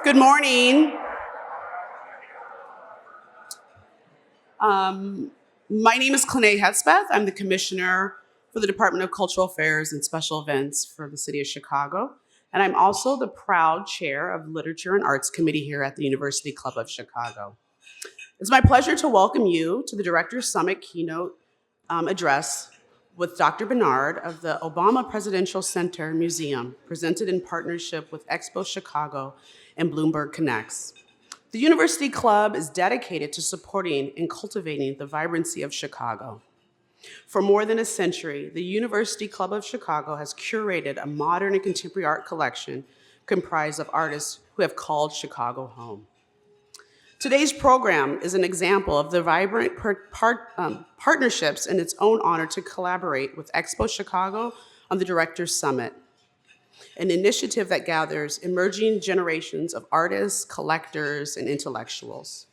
Good morning. My name is Clene Hespeth. I'm the Commissioner for the Department of Cultural Affairs and Special Events for the City of Chicago. And I'm also the proud chair of the Literature and Arts Committee here at the University Club of Chicago. It's my pleasure to welcome you to the Director's Summit keynote address with Dr. Bernard of the Obama Presidential Center Museum, presented in partnership with EXPO Chicago and Bloomberg Connects. The University Club is dedicated to supporting and cultivating the vibrancy of Chicago. For more than a century, the University Club of Chicago has curated a modern and contemporary art collection comprised of artists who have called Chicago home. Today's program is an example of the vibrant partnerships in its own honor to collaborate with EXPO Chicago on the Directors Summit, an initiative that gathers emerging generations of artists, collectors, and intellectuals.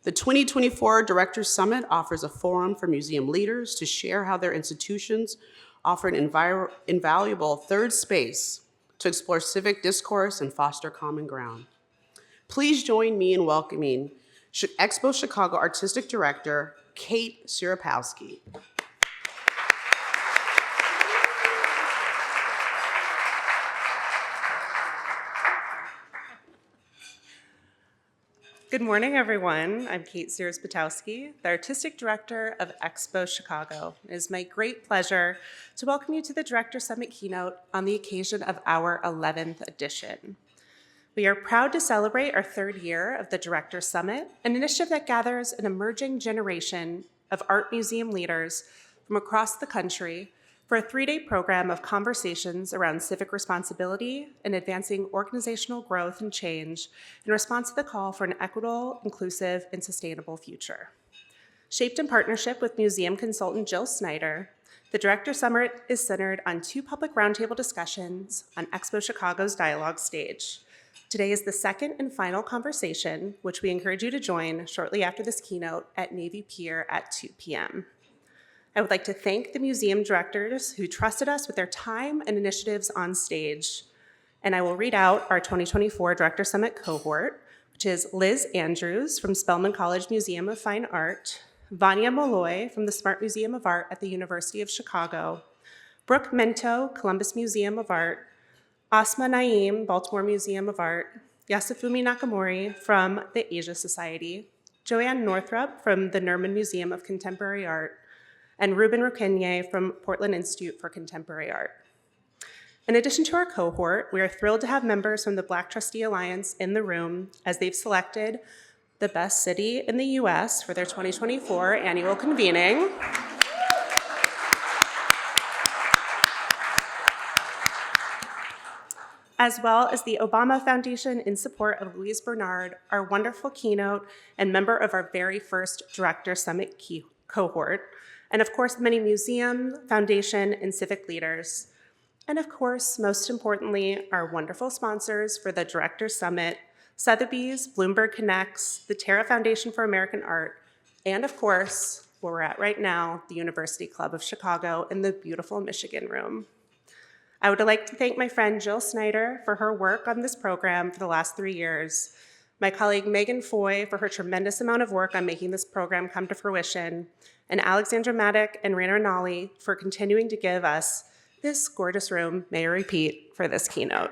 The 2024 Directors Summit offers a forum for museum leaders to share how their institutions offer an invaluable third space to explore civic discourse and foster common ground. Please join me in welcoming EXPO Chicago Artistic Director, Kate Sieropowski. Good morning, everyone. I'm Kate Sieropowski, the Artistic Director of EXPO Chicago. It is my great pleasure to welcome you to the Director Summit keynote on the occasion of our 11th edition. We are proud to celebrate our third year of the Director Summit, an initiative that gathers an emerging generation of art museum leaders from across the country for a 3-day program of conversations around civic responsibility and advancing organizational growth and change in response to the call for an equitable, inclusive, and sustainable future. Shaped in partnership with museum consultant Jill Snyder, the Director Summit is centered on 2 public roundtable discussions on EXPO Chicago's dialogue stage. Today is the second and final conversation, which we encourage you to join shortly after this keynote at Navy Pier at 2 p.m. I would like to thank the museum directors who trusted us with their time and initiatives on stage. And I will read out our 2024 Director Summit cohort, which is Liz Andrews from Spelman College Museum of Fine Art, Vanya Molloy from the Smart Museum of Art at the University of Chicago, Brooke Mento, Columbus Museum of Art, Asma Naeem, Baltimore Museum of Art, Yasufumi Nakamori from the Asia Society, Joanne Northrup from the Nerman Museum of Contemporary Art, and Ruben Roquenier from Portland Institute for Contemporary Art. In addition to our cohort, we are thrilled to have members from the Black Trustee Alliance in the room as they've selected the best city in the US for their 2024 annual convening. As well as the Obama Foundation in support of Louise Bernard, our wonderful keynote and member of our very first Director Summit cohort, and of course, many museum, foundation, and civic leaders. And of course, most importantly, our wonderful sponsors for the Director Summit, Sotheby's, Bloomberg Connects, the Terra Foundation for American Art, and of course, where we're at right now, the University Club of Chicago in the beautiful Michigan room. I would like to thank my friend Jill Snyder for her work on this program for the last 3 years, my colleague Megan Foy for her tremendous amount of work on making this program come to fruition, and Alexandra Maddock and Raina Nally for continuing to give us this gorgeous room, may I repeat, for this keynote.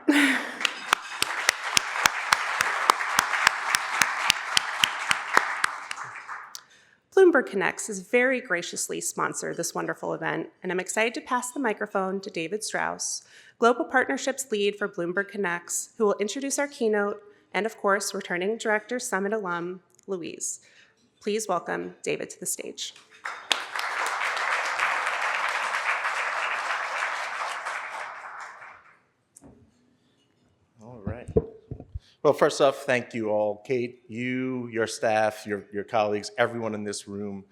Bloomberg Connects has very graciously sponsored this wonderful event, and I'm excited to pass the microphone to David Strauss, Global Partnerships Lead for Bloomberg Connects, who will introduce our keynote, and of course, returning Director Summit alum, Louise. Please welcome David to the stage. All right. Well, first off, thank you all. Kate, you, your staff, your colleagues, everyone in this room.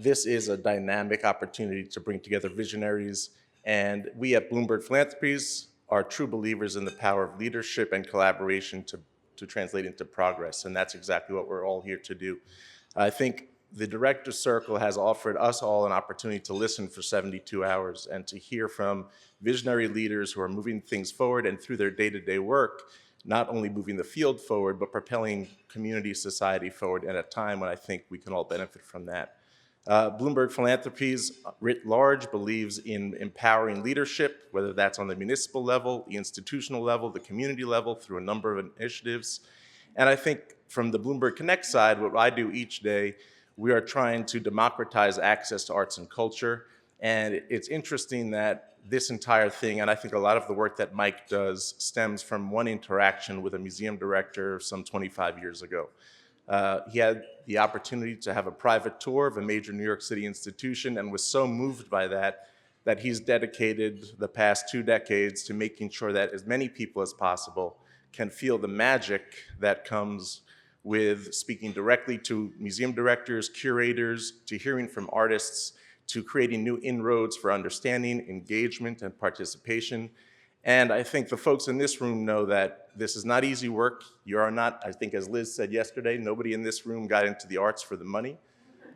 This is a dynamic opportunity to bring together visionaries, and we at Bloomberg Philanthropies are true believers in the power of leadership and collaboration to translate into progress, and that's exactly what we're all here to do. I think the Director's Circle has offered us all an opportunity to listen for 72 hours and to hear from visionary leaders who are moving things forward and through their day-to-day work, not only moving the field forward, but propelling community society forward at a time when I think we can all benefit from that. Bloomberg Philanthropies, writ large, believes in empowering leadership, whether that's on the municipal level, the institutional level, the community level, through a number of initiatives. And I think from the Bloomberg Connect side, what I do each day, we are trying to democratize access to arts and culture. And it's interesting that this entire thing, and I think a lot of the work that Mike does, stems from one interaction with a museum director some 25 years ago. He had the opportunity to have a private tour of a major New York City institution and was so moved by that he's dedicated the past 2 decades to making sure that as many people as possible can feel the magic that comes with speaking directly to museum directors, curators, to hearing from artists, to creating new inroads for understanding, engagement, and participation. And I think the folks in this room know that this is not easy work. You are not, I think as Liz said yesterday, nobody in this room got into the arts for the money.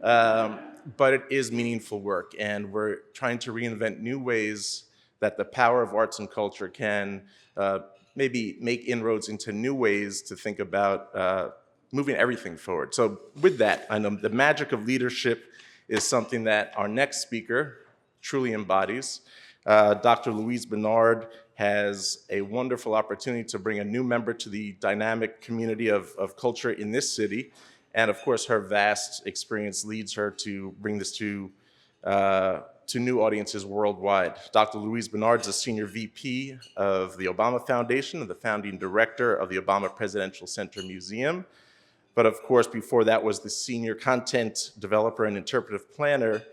But it is meaningful work, and we're trying to reinvent new ways that the power of arts and culture can maybe make inroads into new ways to think about moving everything forward. So with that, I know the magic of leadership is something that our next speaker truly embodies. Dr. Louise Bernard has a wonderful opportunity to bring a new member to the dynamic community of culture in this city. And of course, her vast experience leads her to bring this to new audiences worldwide. Dr. Louise Bernard is a senior VP of the Obama Foundation and the founding director of the Obama Presidential Center Museum. But of course, before that was the senior content developer and interpretive planner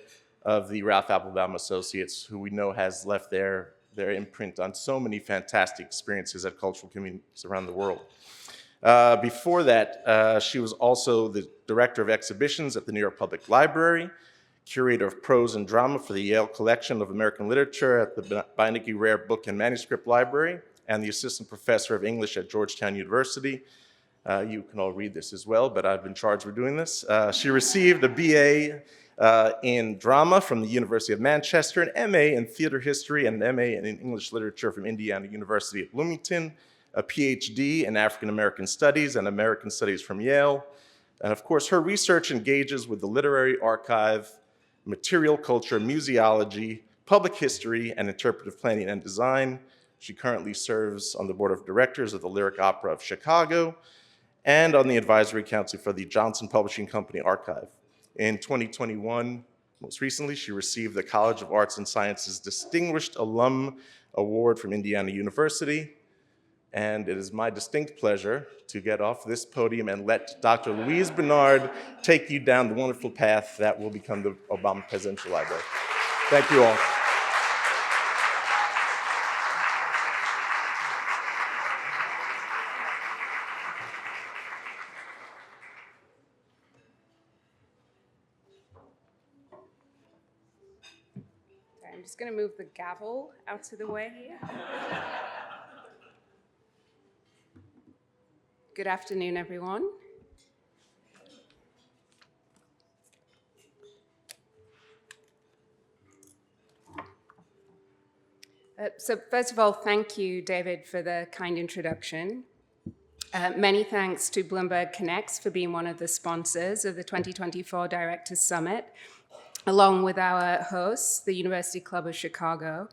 of the Ralph Applebaum Associates, who we know has left their imprint on so many fantastic experiences at cultural communities around the world. Before that, she was also the director of exhibitions at the New York Public Library, curator of prose and drama for the Yale Collection of American Literature at the Beinecke Rare Book and Manuscript Library, and the assistant professor of English at Georgetown University. You can all read this as well, but I've been charged with doing this. She received a BA in drama from the University of Manchester, an MA in theater history, and an MA in English literature from Indiana University at Bloomington, a PhD in African American Studies and American Studies from Yale. And of course, her research engages with the literary archive, material culture, museology, public history, and interpretive planning and design. She currently serves on the board of directors of the Lyric Opera of Chicago and on the advisory council for the Johnson Publishing Company Archive. In 2021, most recently, she received the College of Arts and Sciences Distinguished Alum Award from Indiana University. And it is my distinct pleasure to get off this podium and let Dr. Louise Bernard take you down the wonderful path that will become the Obama Presidential Library. Thank you all. I'm just going to move the gavel out of the way here. Good afternoon, everyone. So first of all, thank you, David, for the kind introduction. Many thanks to Bloomberg Connects for being one of the sponsors of the 2024 Directors Summit, along with our hosts, the University Club of Chicago.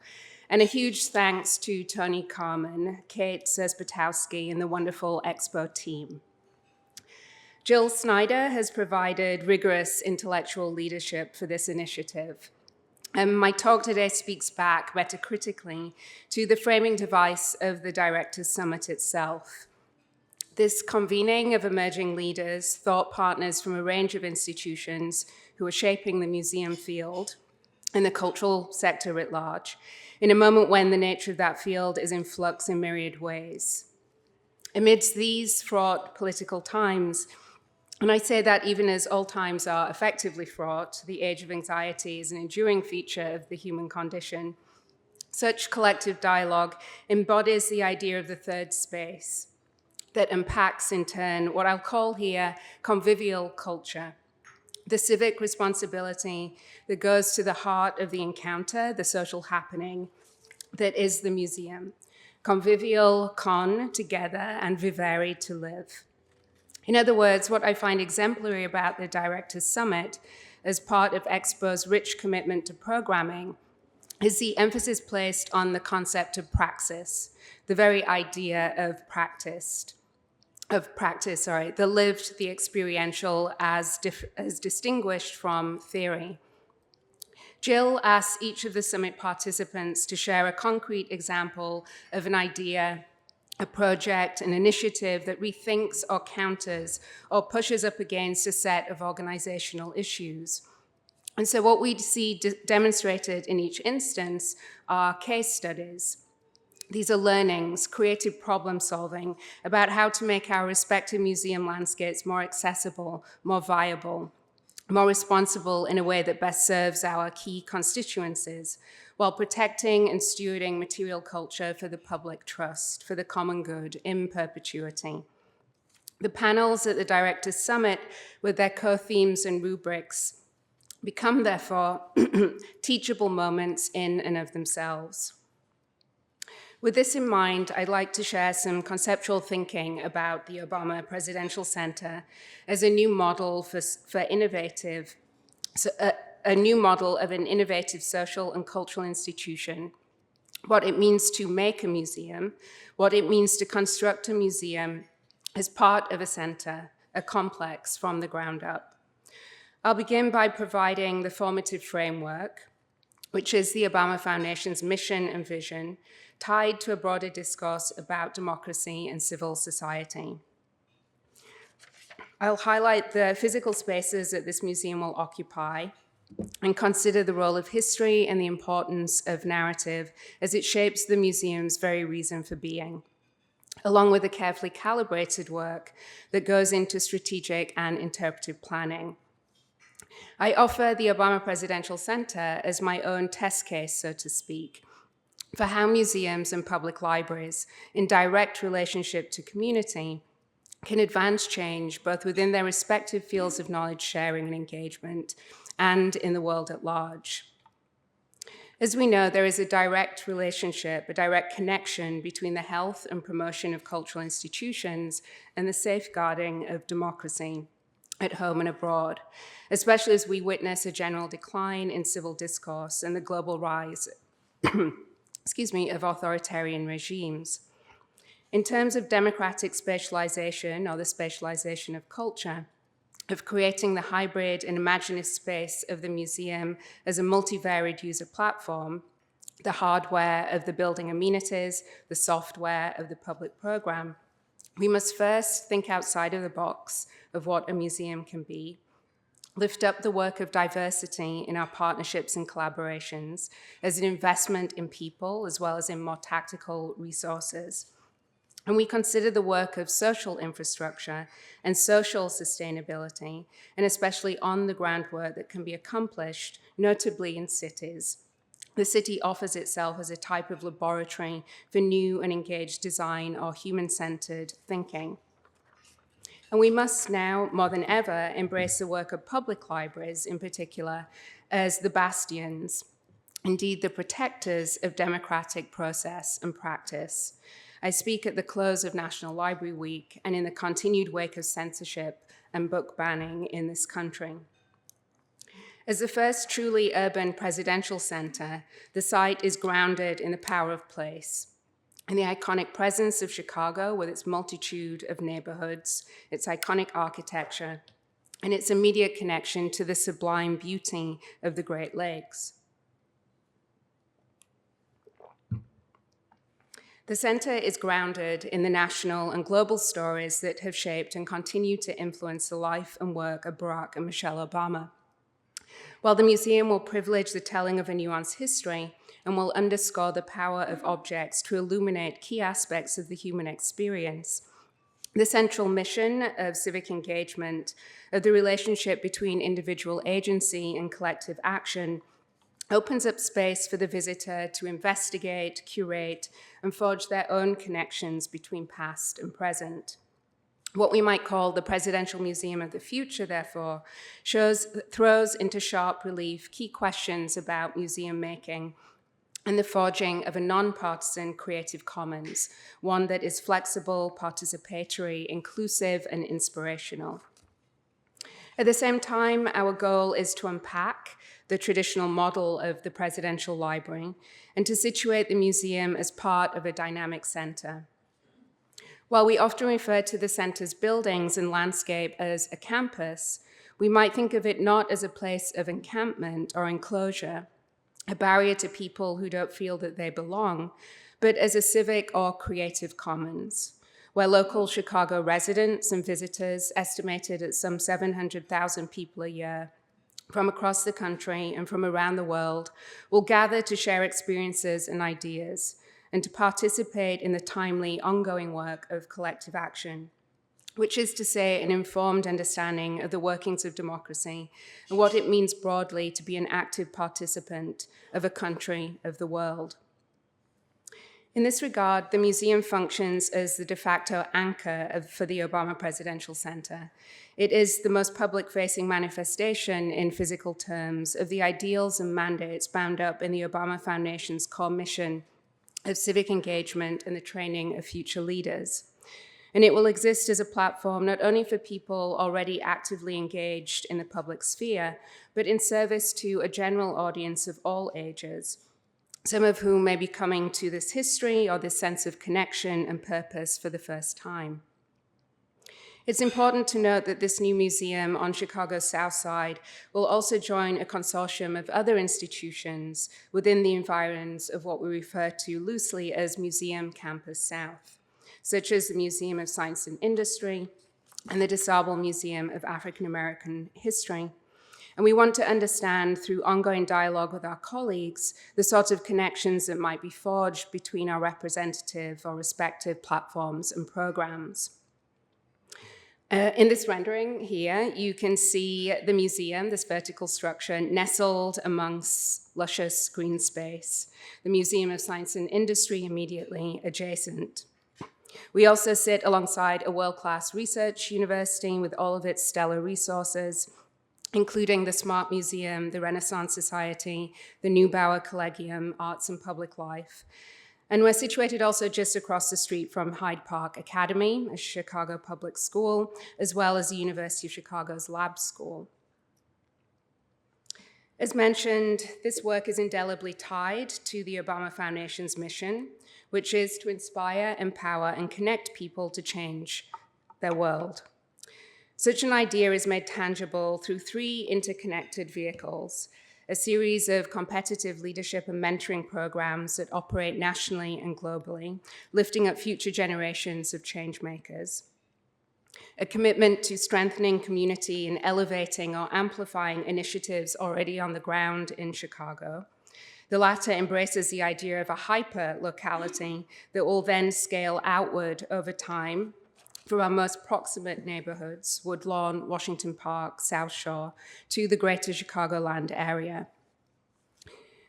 And a huge thanks to Tony Carmen, Kate Sears-Patowski, and the wonderful EXPO team. Jill Snyder has provided rigorous intellectual leadership for this initiative. My talk today speaks back metacritically to the framing device of the Directors Summit itself. This convening of emerging leaders, thought partners from a range of institutions who are shaping the museum field and the cultural sector writ large, in a moment when the nature of that field is in flux in myriad ways. Amidst these fraught political times, and I say that even as all times are effectively fraught, the age of anxiety is an enduring feature of the human condition. Such collective dialogue embodies the idea of the third space that unpacks in turn what I'll call here convivial culture, the civic responsibility that goes to the heart of the encounter, the social happening that is the museum. convivial, con, together, and vivere, to live. In other words, what I find exemplary about the Directors Summit as part of EXPO's rich commitment to programming is the emphasis placed on the concept of praxis, the very idea of practice, the lived, the experiential, as distinguished from theory. Jill asks each of the summit participants to share a concrete example of an idea, a project, an initiative that rethinks or counters or pushes up against a set of organizational issues. And so what we see demonstrated in each instance are case studies. These are learnings, creative problem solving about how to make our respective museum landscapes more accessible, more viable, more responsible in a way that best serves our key constituencies, while protecting and stewarding material culture for the public trust, for the common good in perpetuity. The panels at the Directors Summit, with their co-themes and rubrics, become, therefore, teachable moments in and of themselves. With this in mind, I'd like to share some conceptual thinking about the Obama Presidential Center as a new model a new model of an innovative social and cultural institution, what it means to make a museum, what it means to construct a museum as part of a center, a complex from the ground up. I'll begin by providing the formative framework, which is the Obama Foundation's mission and vision, tied to a broader discourse about democracy and civil society. I'll highlight the physical spaces that this museum will occupy and consider the role of history and the importance of narrative as it shapes the museum's very reason for being, along with the carefully calibrated work that goes into strategic and interpretive planning. I offer the Obama Presidential Center as my own test case, so to speak, for how museums and public libraries, in direct relationship to community, can advance change both within their respective fields of knowledge sharing and engagement and in the world at large. As we know, there is a direct relationship, a direct connection between the health and promotion of cultural institutions and the safeguarding of democracy at home and abroad, especially as we witness a general decline in civil discourse and the global rise of authoritarian regimes. In terms of democratic spatialization, or the spatialization of culture, of creating the hybrid and imaginative space of the museum as a multivariate user platform, the hardware of the building amenities, the software of the public program, we must first think outside of the box of what a museum can be, lift up the work of diversity in our partnerships and collaborations as an investment in people as well as in more tactical resources. And we consider the work of social infrastructure and social sustainability, and especially on-the-ground work that can be accomplished, notably in cities. The city offers itself as a type of laboratory for new and engaged design or human-centered thinking. And we must now, more than ever, embrace the work of public libraries in particular as the bastions, indeed the protectors of democratic process and practice. I speak at the close of National Library Week and in the continued wake of censorship and book banning in this country. As the first truly urban presidential center, the site is grounded in the power of place, in the iconic presence of Chicago with its multitude of neighborhoods, its iconic architecture, and its immediate connection to the sublime beauty of the Great Lakes. The center is grounded in the national and global stories that have shaped and continue to influence the life and work of Barack and Michelle Obama. While the museum will privilege the telling of a nuanced history and will underscore the power of objects to illuminate key aspects of the human experience, the central mission of civic engagement, of the relationship between individual agency and collective action, opens up space for the visitor to investigate, curate, and forge their own connections between past and present. What we might call the Presidential Museum of the Future, therefore, throws into sharp relief key questions about museum making and the forging of a nonpartisan Creative Commons, one that is flexible, participatory, inclusive, and inspirational. At the same time, our goal is to unpack the traditional model of the Presidential Library and to situate the museum as part of a dynamic center. While we often refer to the center's buildings and landscape as a campus, we might think of it not as a place of encampment or enclosure, a barrier to people who don't feel that they belong, but as a civic or creative commons, where local Chicago residents and visitors, estimated at some 700,000 people a year from across the country and from around the world, will gather to share experiences and ideas and to participate in the timely, ongoing work of collective action, which is to say an informed understanding of the workings of democracy and what it means broadly to be an active participant of a country, of the world. In this regard, the museum functions as the de facto anchor for the Obama Presidential Center. It is the most public-facing manifestation in physical terms of the ideals and mandates bound up in the Obama Foundation's core mission of civic engagement and the training of future leaders. And it will exist as a platform not only for people already actively engaged in the public sphere, but in service to a general audience of all ages, some of whom may be coming to this history or this sense of connection and purpose for the first time. It's important to note that this new museum on Chicago's South Side will also join a consortium of other institutions within the environs of what we refer to loosely as Museum Campus South, such as the Museum of Science and Industry and the DeSable Museum of African American History. And we want to understand through ongoing dialogue with our colleagues the sorts of connections that might be forged between our representative or respective platforms and programs. In this rendering here, you can see the museum, this vertical structure, nestled amongst luscious green space, the Museum of Science and Industry immediately adjacent. We also sit alongside a world-class research university with all of its stellar resources, including the Smart Museum, the Renaissance Society, the Neubauer Collegium, Arts and Public Life. And we're situated also just across the street from Hyde Park Academy, a Chicago public school, as well as the University of Chicago's Lab School. As mentioned, this work is indelibly tied to the Obama Foundation's mission, which is to inspire, empower, and connect people to change their world. Such an idea is made tangible through three interconnected vehicles: a series of competitive leadership and mentoring programs that operate nationally and globally, lifting up future generations of change makers; a commitment to strengthening community and elevating or amplifying initiatives already on the ground in Chicago. The latter embraces the idea of a hyper-locality that will then scale outward over time from our most proximate neighborhoods, Woodlawn, Washington Park, South Shore, to the greater Chicagoland area.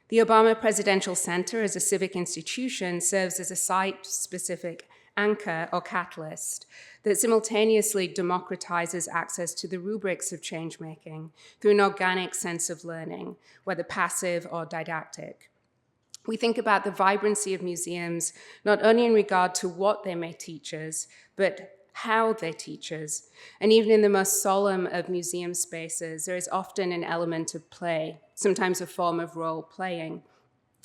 The Obama Presidential Center as a civic institution serves as a site-specific anchor or catalyst that simultaneously democratizes access to the rubrics of change-making through an organic sense of learning, whether passive or didactic. We think about the vibrancy of museums not only in regard to what they may teach us, but how they teach us. And even in the most solemn of museum spaces, there is often an element of play, sometimes a form of role-playing,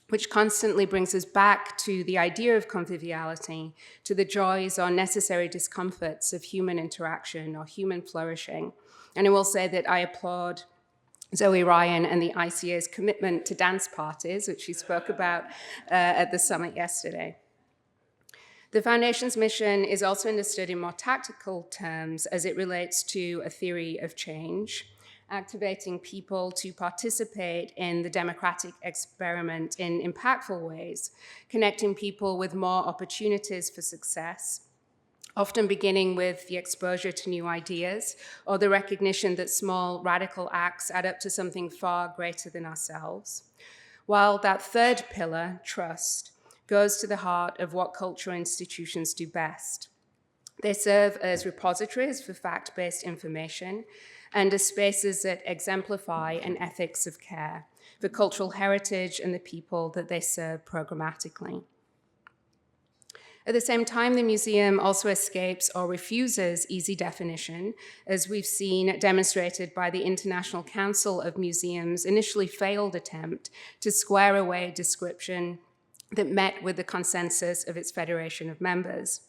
which constantly brings us back to the idea of conviviality, to the joys or necessary discomforts of human interaction or human flourishing. And I will say that I applaud Zoe Ryan and the ICA's commitment to dance parties, which she spoke about at the summit yesterday. The Foundation's mission is also understood in more tactical terms as it relates to a theory of change, activating people to participate in the democratic experiment in impactful ways, connecting people with more opportunities for success, often beginning with the exposure to new ideas or the recognition that small radical acts add up to something far greater than ourselves. While that third pillar, trust, goes to the heart of what cultural institutions do best. They serve as repositories for fact-based information and as spaces that exemplify an ethics of care, for cultural heritage and the people that they serve programmatically. At the same time, the museum also escapes or refuses easy definition, as we've seen demonstrated by the International Council of Museums' initially failed attempt to square away description that met with the consensus of its federation of members.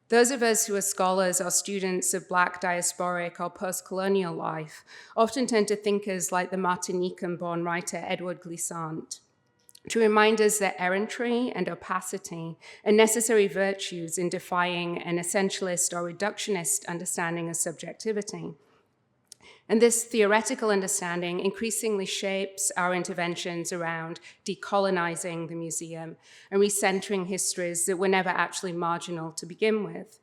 Those of us who are scholars or students of Black diasporic or post-colonial life often turn to thinkers like the Martinican-born writer Edward Glissant to remind us that errantry and opacity are necessary virtues in defying an essentialist or reductionist understanding of subjectivity. And this theoretical understanding increasingly shapes our interventions around decolonizing the museum and recentering histories that were never actually marginal to begin with.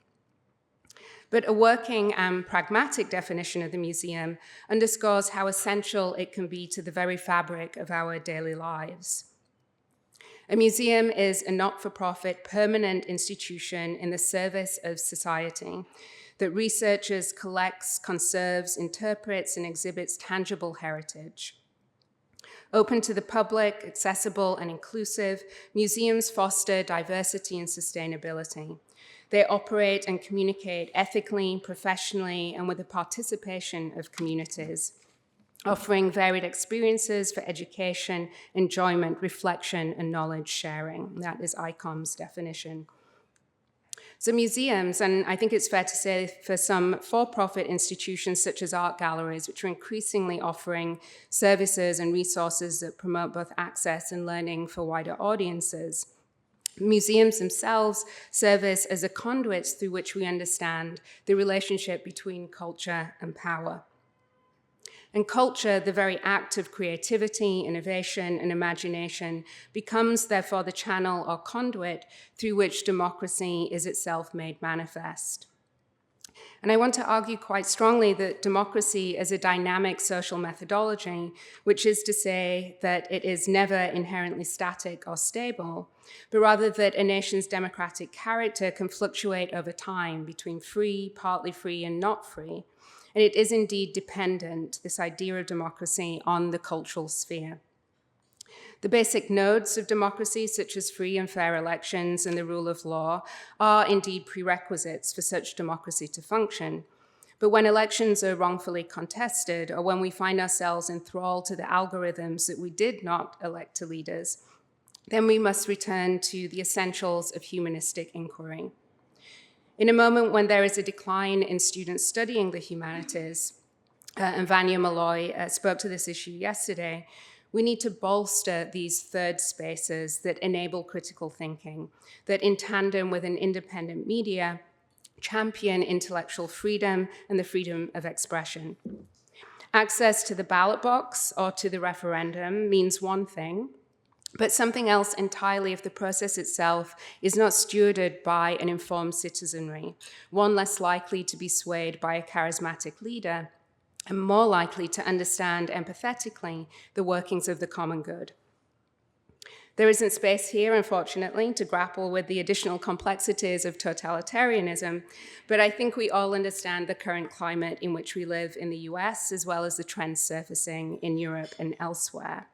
But a working and pragmatic definition of the museum underscores how essential it can be to the very fabric of our daily lives. A museum is a not-for-profit permanent institution in the service of society that researches, collects, conserves, interprets, and exhibits tangible heritage. Open to the public, accessible, and inclusive, museums foster diversity and sustainability. They operate and communicate ethically, professionally, and with the participation of communities, offering varied experiences for education, enjoyment, reflection, and knowledge sharing. That is ICOM's definition. So museums, and I think it's fair to say for some for-profit institutions such as art galleries, which are increasingly offering services and resources that promote both access and learning for wider audiences, museums themselves serve as a conduit through which we understand the relationship between culture and power. And culture, the very act of creativity, innovation, and imagination, becomes therefore the channel or conduit through which democracy is itself made manifest. And I want to argue quite strongly that democracy is a dynamic social methodology, which is to say that it is never inherently static or stable, but rather that a nation's democratic character can fluctuate over time between free, partly free, and not free. And it is indeed dependent, this idea of democracy, on the cultural sphere. The basic nodes of democracy, such as free and fair elections and the rule of law, are indeed prerequisites for such democracy to function. But when elections are wrongfully contested, or when we find ourselves enthralled to the algorithms that we did not elect to lead us, then we must return to the essentials of humanistic inquiry. In a moment when there is a decline in students studying the humanities, and Vanya Malloy spoke to this issue yesterday, we need to bolster these third spaces that enable critical thinking, that in tandem with an independent media, champion intellectual freedom and the freedom of expression. Access to the ballot box or to the referendum means one thing, but something else entirely if the process itself is not stewarded by an informed citizenry, one less likely to be swayed by a charismatic leader and more likely to understand empathetically the workings of the common good. There isn't space here, unfortunately, to grapple with the additional complexities of totalitarianism, but I think we all understand the current climate in which we live in the US, as well as the trends surfacing in Europe and elsewhere.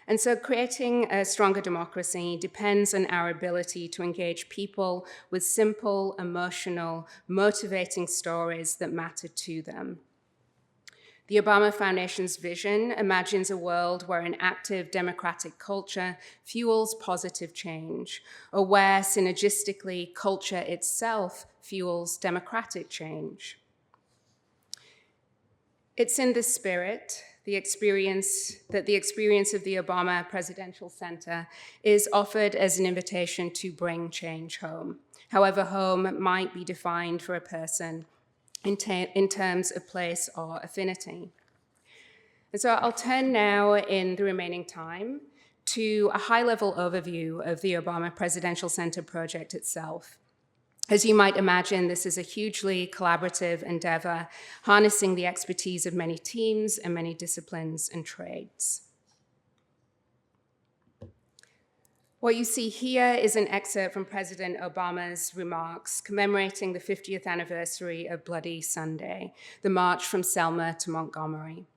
And so creating a stronger democracy depends on our ability to engage people with simple, emotional, motivating stories that matter to them. The Obama Foundation's vision imagines a world where an active democratic culture fuels positive change, or where synergistically culture itself fuels democratic change. It's in this spirit the experience of the Obama Presidential Center is offered as an invitation to bring change home, however home might be defined for a person in terms of place or affinity. And so I'll turn now in the remaining time to a high-level overview of the Obama Presidential Center project itself. As you might imagine, this is a hugely collaborative endeavor, harnessing the expertise of many teams and many disciplines and trades. What you see here is an excerpt from President Obama's remarks commemorating the 50th anniversary of Bloody Sunday, the march from Selma to Montgomery.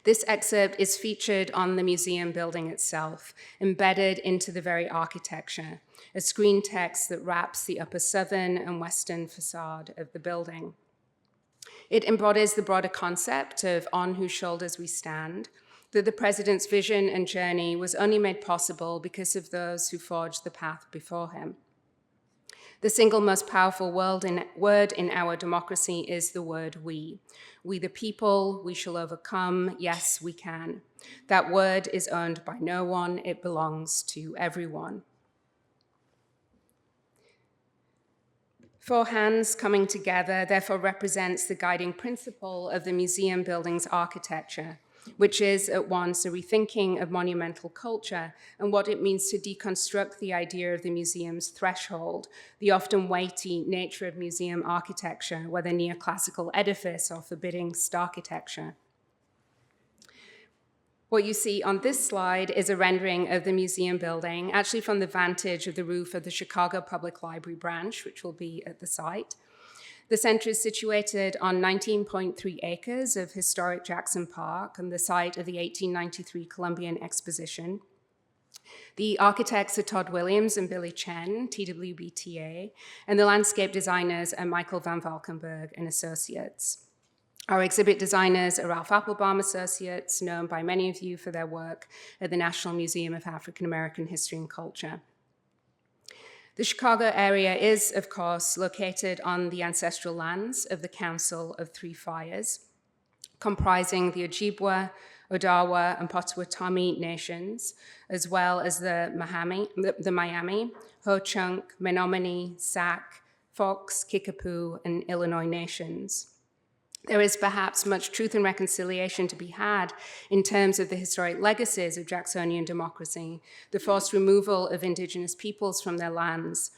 This excerpt is featured on the museum building itself, embedded into the very architecture, a screen text that wraps the upper southern and western facade of the building. It embodies the broader concept of on whose shoulders we stand, that the president's vision and journey was only made possible because of those who forged the path before him. The single most powerful word in our democracy is the word we. We the people, we shall overcome, yes, we can. That word is owned by no one, it belongs to everyone. Four hands coming together therefore represents the guiding principle of the museum building's architecture, which is at once a rethinking of monumental culture and what it means to deconstruct the idea of the museum's threshold, the often weighty nature of museum architecture, whether neoclassical edifice or forbidding starchitecture. What you see on this slide is a rendering of the museum building, actually from the vantage of the roof of the Chicago Public Library branch, which will be at the site. The center is situated on 19.3 acres of historic Jackson Park and the site of the 1893 Columbian Exposition. The architects are Todd Williams and Billy Chen, TWBTA, and the landscape designers are Michael Van Valkenburg and Associates. Our exhibit designers are Ralph Applebaum Associates, known by many of you for their work at the National Museum of African American History and Culture. The Chicago area is, of course, located on the ancestral lands of the Council of Three Fires, comprising the Ojibwa, Odawa, and Potawatomi nations, as well as the Miami, Ho-Chunk, Menominee, Sac, Fox, Kickapoo, and Illinois nations. There is perhaps much truth and reconciliation to be had in terms of the historic legacies of Jacksonian democracy, the forced removal of indigenous peoples from their lands,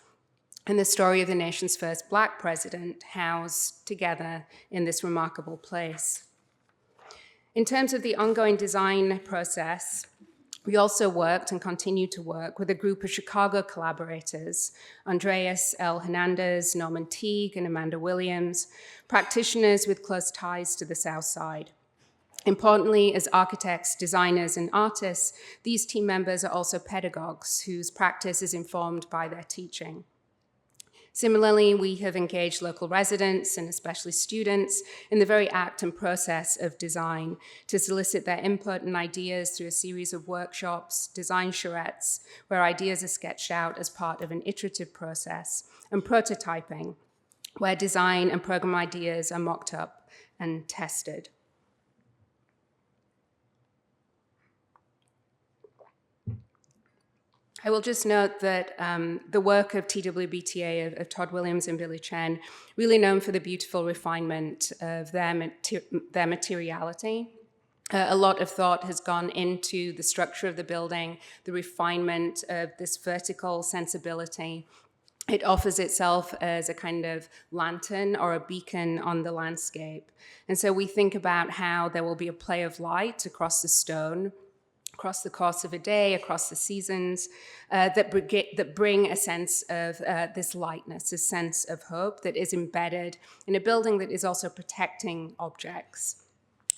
and the story of the nation's first Black president housed together in this remarkable place. In terms of the ongoing design process, we also worked and continue to work with a group of Chicago collaborators, Andreas L. Hernandez, Norman Teague, and Amanda Williams, practitioners with close ties to the South Side. Importantly, as architects, designers, and artists, these team members are also pedagogues whose practice is informed by their teaching. Similarly, we have engaged local residents and especially students in the very act and process of design to solicit their input and ideas through a series of workshops, design charrettes, where ideas are sketched out as part of an iterative process, and prototyping, where design and program ideas are mocked up and tested. I will just note that the work of TWBTA, of Todd Williams and Billy Chen, really known for the beautiful refinement of their materiality. A lot of thought has gone into the structure of the building, the refinement of this vertical sensibility. It offers itself as a kind of lantern or a beacon on the landscape. And so we think about how there will be a play of light across the stone, across the course of a day, across the seasons, that bring a sense of this lightness, a sense of hope that is embedded in a building that is also protecting objects.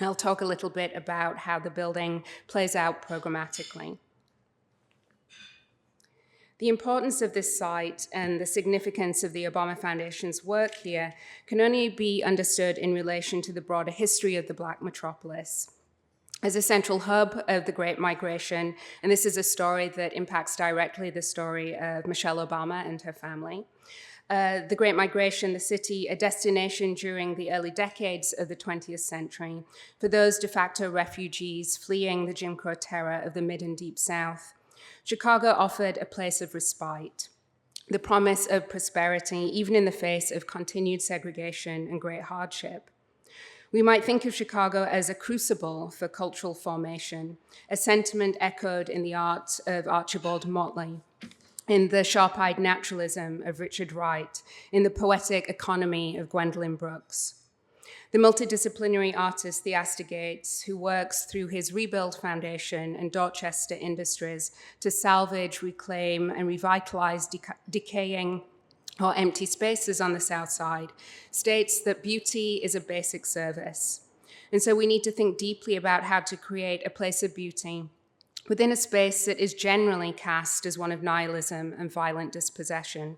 I'll talk a little bit about how the building plays out programmatically. The importance of this site and the significance of the Obama Foundation's work here can only be understood in relation to the broader history of the Black metropolis. As a central hub of the Great Migration, and this is a story that impacts directly the story of Michelle Obama and her family. The Great Migration, the city, a destination during the early decades of the 20th century for those de facto refugees fleeing the Jim Crow terror of the mid and deep South. Chicago offered a place of respite, the promise of prosperity, even in the face of continued segregation and great hardship. We might think of Chicago as a crucible for cultural formation, a sentiment echoed in the art of Archibald Motley, in the sharp-eyed naturalism of Richard Wright, in the poetic economy of Gwendolyn Brooks. The multidisciplinary artist Theaster Gates, who works through his Rebuild Foundation and Dorchester Industries to salvage, reclaim, and revitalize decaying or empty spaces on the South Side, states that beauty is a basic service. And so we need to think deeply about how to create a place of beauty within a space that is generally cast as one of nihilism and violent dispossession.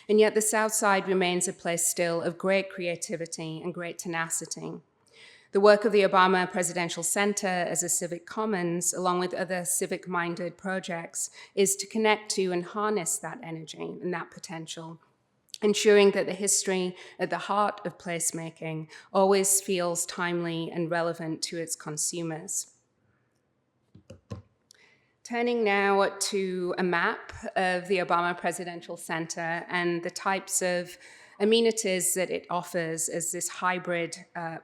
And yet the South Side remains a place still of great creativity and great tenacity. The work of the Obama Presidential Center as a civic commons, along with other civic-minded projects, is to connect to and harness that energy and that potential, ensuring that the history at the heart of placemaking always feels timely and relevant to its consumers. Turning now to a map of the Obama Presidential Center and the types of amenities that it offers as this hybrid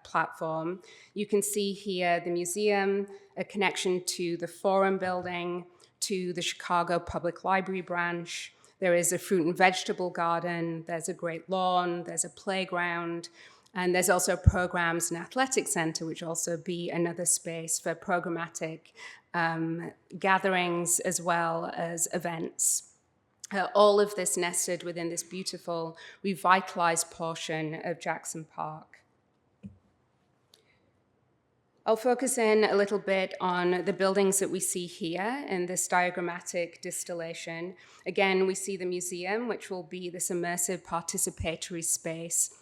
platform. You can see here the museum, a connection to the Forum building, to the Chicago Public Library branch. There is a fruit and vegetable garden, there's a great lawn, there's a playground, and there's also programs and athletic center, which also be another space for programmatic gatherings as well as events. All of this nested within this beautiful, revitalized portion of Jackson Park. I'll focus in a little bit on the buildings that we see here in this diagrammatic distillation. Again, we see the museum, which will be this immersive participatory space,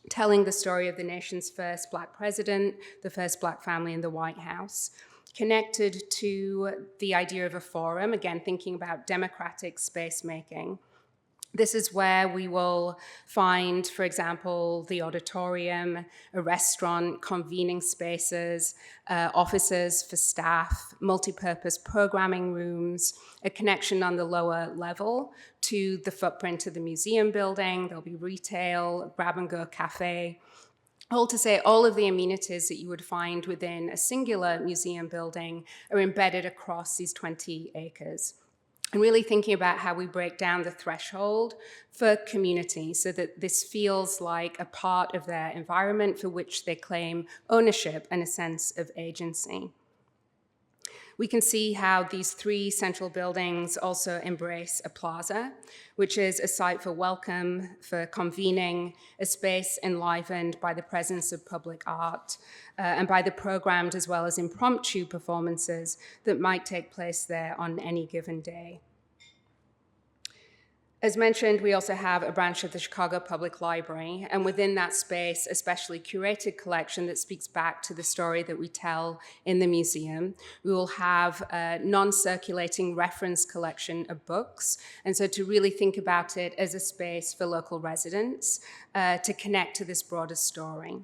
telling the story of the nation's first Black president, the first Black family in the White House, connected to the idea of a forum, again, thinking about democratic space making. This is where we will find, for example, the auditorium, a restaurant, convening spaces, offices for staff, multi-purpose programming rooms, a connection on the lower level to the footprint of the museum building. There'll be retail, grab-and-go cafe. All to say, all of the amenities that you would find within a singular museum building are embedded across these 20 acres. And really thinking about how we break down the threshold for community so that this feels like a part of their environment for which they claim ownership and a sense of agency. We can see how these three central buildings also embrace a plaza, which is a site for welcome, for convening, a space enlivened by the presence of public art, and by the programmed as well as impromptu performances that might take place there on any given day. As mentioned, we also have a branch of the Chicago Public Library, and within that space, a specially curated collection that speaks back to the story that we tell in the museum. We will have a non-circulating reference collection of books, and so to really think about it as a space for local residents to connect to this broader story.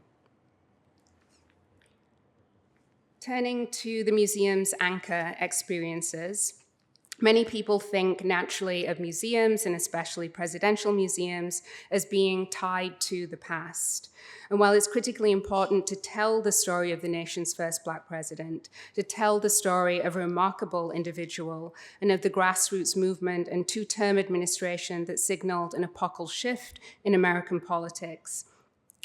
Turning to the museum's anchor experiences, many people think naturally of museums, and especially presidential museums, as being tied to the past. And while it's critically important to tell the story of the nation's first Black president, to tell the story of a remarkable individual and of the grassroots movement and two-term administration that signaled an epochal shift in American politics,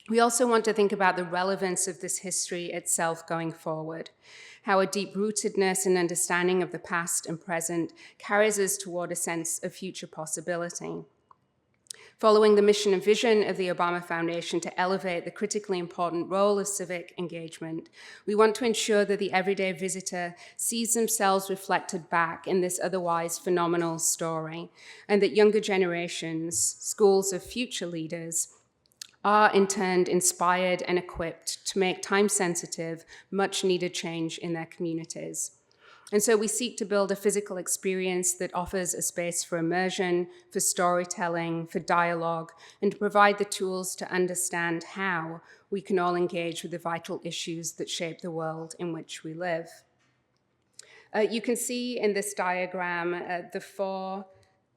we also want to think about the relevance of this history itself going forward, how a deep-rootedness and understanding of the past and present carries us toward a sense of future possibility. Following the mission and vision of the Obama Foundation to elevate the critically important role of civic engagement, we want to ensure that the everyday visitor sees themselves reflected back in this otherwise phenomenal story, and that younger generations, schools of future leaders, are in turn inspired and equipped to make time-sensitive, much-needed change in their communities. And so we seek to build a physical experience that offers a space for immersion, for storytelling, for dialogue, and to provide the tools to understand how we can all engage with the vital issues that shape the world in which we live. You can see in this diagram the four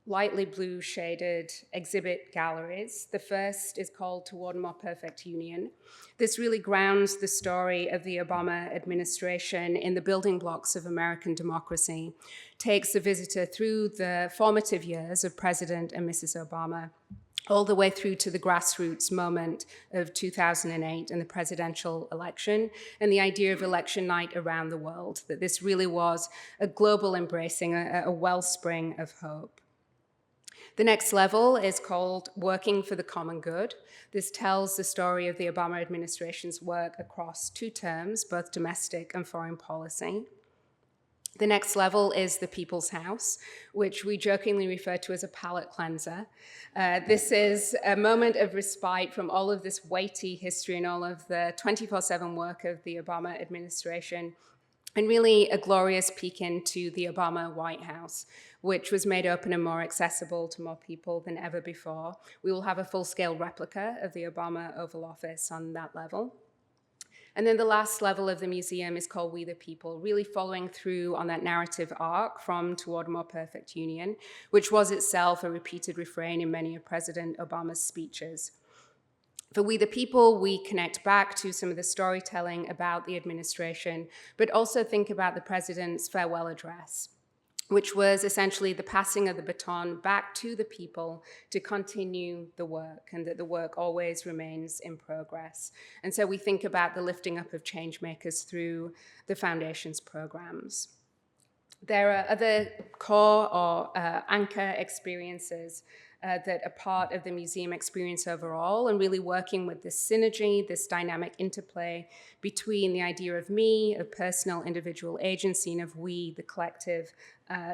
lightly blue shaded exhibit galleries. The first is called Toward a More Perfect Union. This really grounds the story of the Obama administration in the building blocks of American democracy, takes the visitor through the formative years of President and Mrs. Obama, all the way through to the grassroots moment of 2008 and the presidential election, and the idea of election night around the world, that this really was a global embracing, a wellspring of hope. The next level is called Working for the Common Good. This tells the story of the Obama administration's work across 2 terms, both domestic and foreign policy. The next level is the People's House, which we jokingly refer to as a palate cleanser. This is a moment of respite from all of this weighty history and all of the 24/7 work of the Obama administration, and really a glorious peek into the Obama White House, which was made open and more accessible to more people than ever before. We will have a full-scale replica of the Obama Oval Office on that level. And then the last level of the museum is called We the People, really following through on that narrative arc from Toward a More Perfect Union, which was itself a repeated refrain in many of President Obama's speeches. For We the People, we connect back to some of the storytelling about the administration, but also think about the president's farewell address, which was essentially the passing of the baton back to the people to continue the work, and that the work always remains in progress. And so we think about the lifting up of change makers through the foundation's programs. There are other core or anchor experiences that are part of the museum experience overall, and really working with this synergy, this dynamic interplay between the idea of me, of personal individual agency, and of we, the collective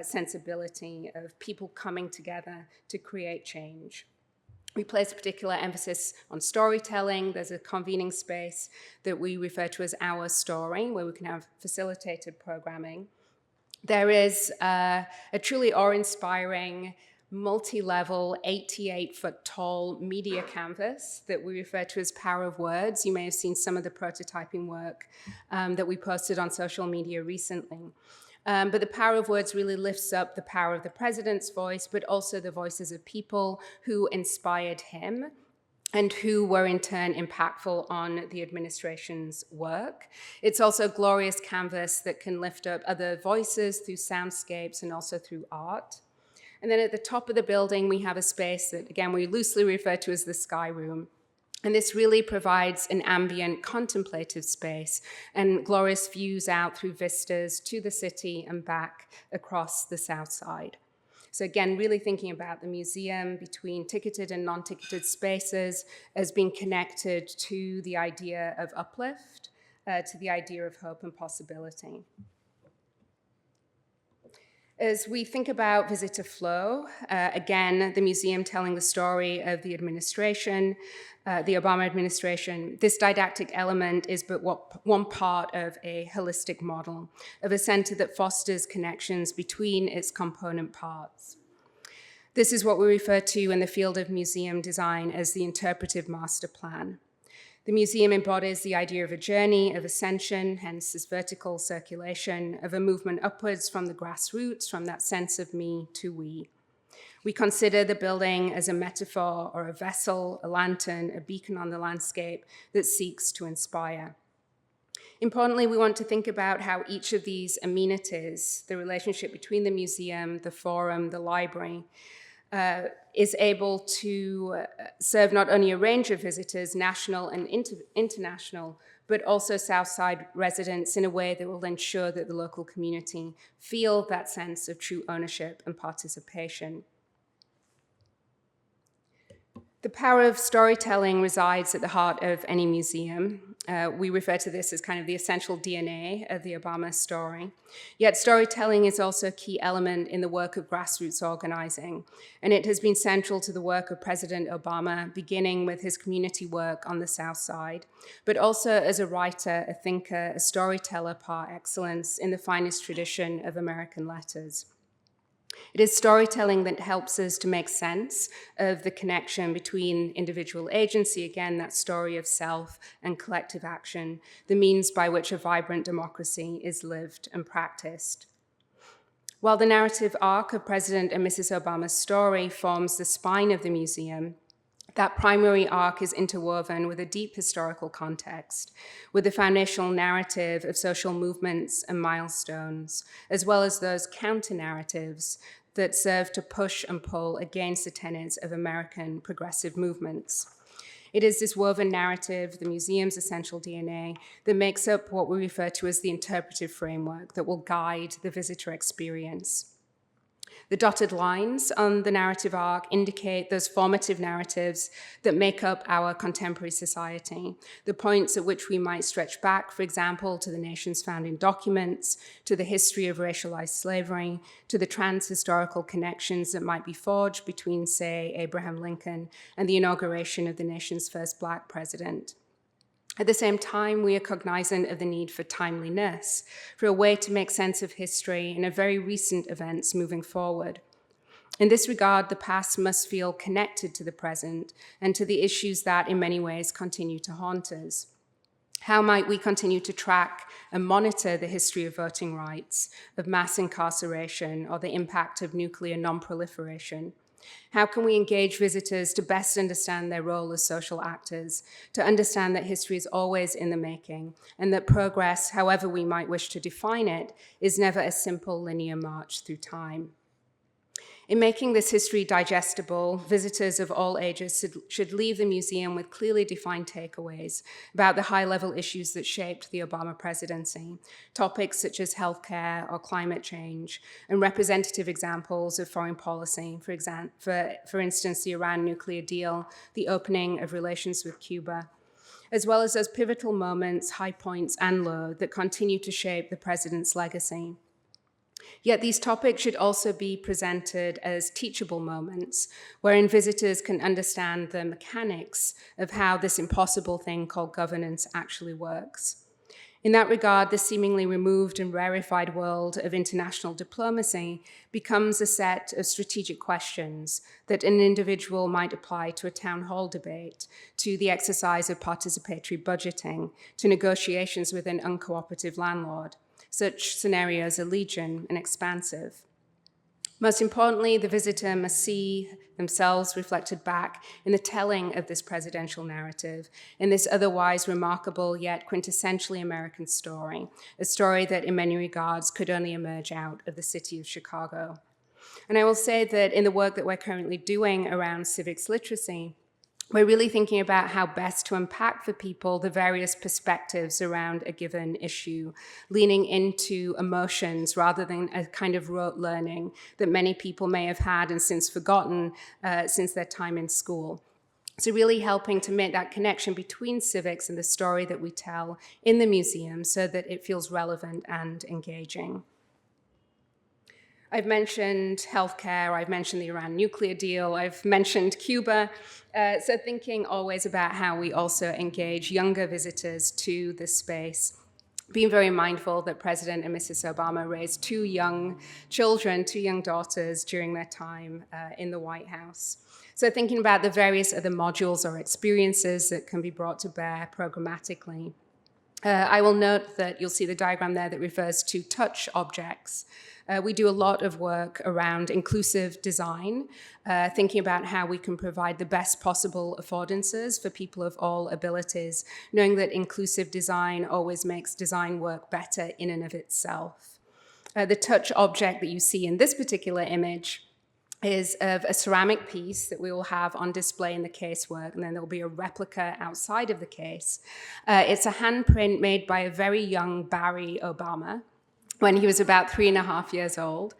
sensibility of people coming together to create change. We place particular emphasis on storytelling. There's a convening space that we refer to as Our Story, where we can have facilitated programming. There is a truly awe-inspiring, multi-level, 88-foot-tall media canvas that we refer to as Power of Words. You may have seen some of the prototyping work that we posted on social media recently. But the Power of Words really lifts up the power of the president's voice, but also the voices of people who inspired him and who were in turn impactful on the administration's work. It's also a glorious canvas that can lift up other voices through soundscapes and also through art. And then at the top of the building, we have a space that, again, we loosely refer to as the Sky Room. And this really provides an ambient, contemplative space and glorious views out through vistas to the city and back across the South Side. So again, really thinking about the museum between ticketed and non-ticketed spaces as being connected to the idea of uplift, to the idea of hope and possibility. As we think about visitor flow, again, the museum telling the story of the administration, the Obama administration, this didactic element is but one part of a holistic model of a center that fosters connections between its component parts. This is what we refer to in the field of museum design as the interpretive master plan. The museum embodies the idea of a journey of ascension, hence this vertical circulation, of a movement upwards from the grassroots, from that sense of me to we. We consider the building as a metaphor or a vessel, a lantern, a beacon on the landscape that seeks to inspire. Importantly, we want to think about how each of these amenities, the relationship between the museum, the forum, the library, is able to serve not only a range of visitors, national and international, but also Southside residents in a way that will ensure that the local community feel that sense of true ownership and participation. The power of storytelling resides at the heart of any museum. We refer to this as kind of the essential DNA of the Obama story. Yet storytelling is also a key element in the work of grassroots organizing, and it has been central to the work of President Obama, beginning with his community work on the South Side, but also as a writer, a thinker, a storyteller par excellence in the finest tradition of American letters. It is storytelling that helps us to make sense of the connection between individual agency, again, that story of self and collective action, the means by which a vibrant democracy is lived and practiced. While the narrative arc of President and Mrs. Obama's story forms the spine of the museum, that primary arc is interwoven with a deep historical context, with the foundational narrative of social movements and milestones, as well as those counter-narratives that serve to push and pull against the tenets of American progressive movements. It is this woven narrative, the museum's essential DNA, that makes up what we refer to as the interpretive framework that will guide the visitor experience. The dotted lines on the narrative arc indicate those formative narratives that make up our contemporary society, the points at which we might stretch back, for example, to the nation's founding documents, to the history of racialized slavery, to the trans-historical connections that might be forged between, say, Abraham Lincoln and the inauguration of the nation's first Black president. At the same time, we are cognizant of the need for timeliness, for a way to make sense of history and of very recent events moving forward. In this regard, the past must feel connected to the present and to the issues that in many ways continue to haunt us. How might we continue to track and monitor the history of voting rights, of mass incarceration, or the impact of nuclear non-proliferation? How can we engage visitors to best understand their role as social actors, to understand that history is always in the making, and that progress, however we might wish to define it, is never a simple linear march through time? In making this history digestible, visitors of all ages should leave the museum with clearly defined takeaways about the high-level issues that shaped the Obama presidency, topics such as healthcare or climate change, and representative examples of foreign policy, for instance, the Iran nuclear deal, the opening of relations with Cuba, as well as those pivotal moments, high points and low, that continue to shape the president's legacy. Yet these topics should also be presented as teachable moments, wherein visitors can understand the mechanics of how this impossible thing called governance actually works. In that regard, the seemingly removed and rarefied world of international diplomacy becomes a set of strategic questions that an individual might apply to a town hall debate, to the exercise of participatory budgeting, to negotiations with an uncooperative landlord. Such scenarios are legion and expansive. Most importantly, the visitor must see themselves reflected back in the telling of this presidential narrative, in this otherwise remarkable yet quintessentially American story, a story that in many regards could only emerge out of the city of Chicago. And I will say that in the work that we're currently doing around civics literacy, we're really thinking about how best to unpack for people the various perspectives around a given issue, leaning into emotions rather than a kind of rote learning that many people may have had and since forgotten since their time in school. So really helping to make that connection between civics and the story that we tell in the museum so that it feels relevant and engaging. I've mentioned healthcare, I've mentioned the Iran nuclear deal, I've mentioned Cuba. So thinking always about how we also engage younger visitors to this space. Being very mindful that President and Mrs. Obama raised two young children, two young daughters during their time in the White House. So thinking about the various other modules or experiences that can be brought to bear programmatically. I will note that you'll see the diagram there that refers to touch objects. We do a lot of work around inclusive design, thinking about how we can provide the best possible affordances for people of all abilities, knowing that inclusive design always makes design work better in and of itself. The touch object that you see in this particular image is of a ceramic piece that we will have on display in the casework, and then there will be a replica outside of the case. It's a handprint made by a very young Barry Obama, when he was about 3.5 years old.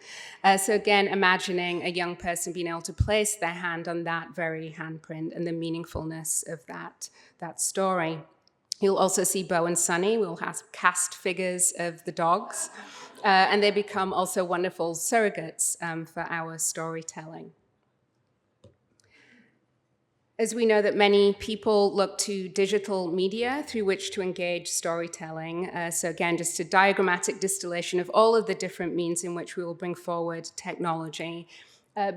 So again, imagining a young person being able to place their hand on that very handprint and the meaningfulness of that story. You'll also see Bo and Sonny. We'll have cast figures of the dogs, and they become also wonderful surrogates for our storytelling. As we know that many people look to digital media through which to engage storytelling. So again, just a diagrammatic distillation of all of the different means in which we will bring forward technology.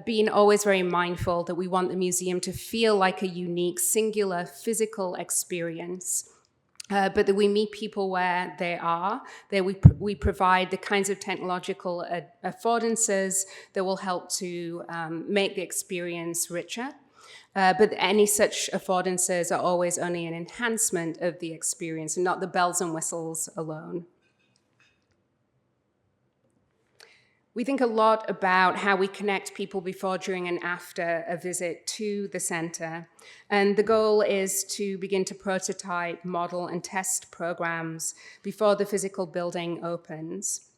Being always very mindful that we want the museum to feel like a unique, singular, physical experience. But that we meet people where they are, that we provide the kinds of technological affordances that will help to make the experience richer. But any such affordances are always only an enhancement of the experience and not the bells and whistles alone. We think a lot about how we connect people before, during, and after a visit to the center. And the goal is to begin to prototype, model, and test programs before the physical building opens.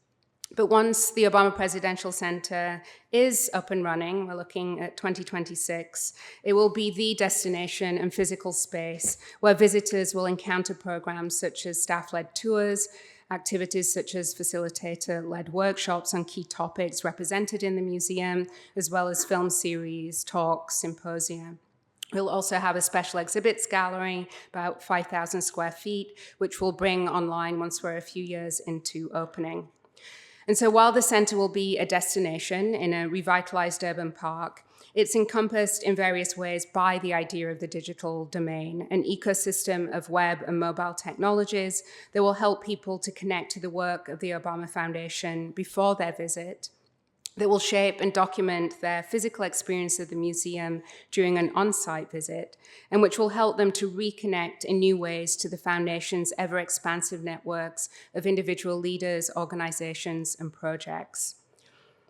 But once the Obama Presidential Center is up and running, we're looking at 2026, it will be the destination and physical space where visitors will encounter programs such as staff-led tours, activities such as facilitator-led workshops on key topics represented in the museum, as well as film series, talks, symposia. We'll also have a special exhibits gallery, about 5,000 square feet, which we'll bring online once we're a few years into opening. And so while the center will be a destination in a revitalized urban park, it's encompassed in various ways by the idea of the digital domain, an ecosystem of web and mobile technologies that will help people to connect to the work of the Obama Foundation before their visit, that will shape and document their physical experience of the museum during an on-site visit, and which will help them to reconnect in new ways to the Foundation's ever-expansive networks of individual leaders, organizations, and projects.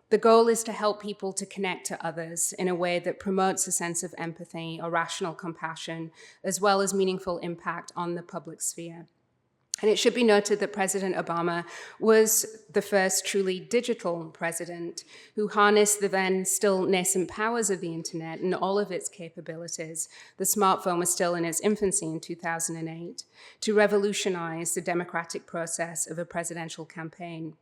The goal is to help people to connect to others in a way that promotes a sense of empathy or rational compassion, as well as meaningful impact on the public sphere. And it should be noted that President Obama was the first truly digital president who harnessed the then still nascent powers of the internet and all of its capabilities. The smartphone was still in its infancy in 2008, to revolutionize the democratic process of a presidential campaign.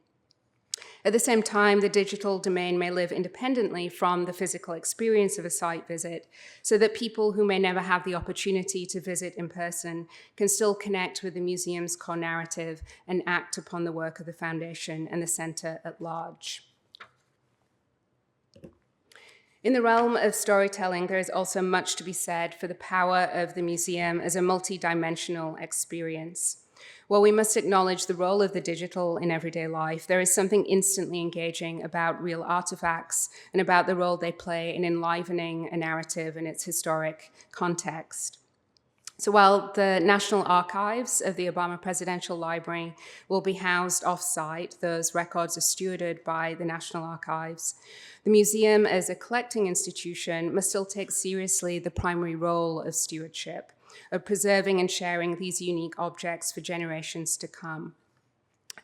At the same time, the digital domain may live independently from the physical experience of a site visit, so that people who may never have the opportunity to visit in person can still connect with the museum's core narrative and act upon the work of the Foundation and the center at large. In the realm of storytelling, there is also much to be said for the power of the museum as a multidimensional experience. While we must acknowledge the role of the digital in everyday life, there is something instantly engaging about real artifacts and about the role they play in enlivening a narrative in its historic context. So while the National Archives of the Obama Presidential Library will be housed off-site, those records are stewarded by the National Archives, the museum as a collecting institution must still take seriously the primary role of stewardship, of preserving and sharing these unique objects for generations to come.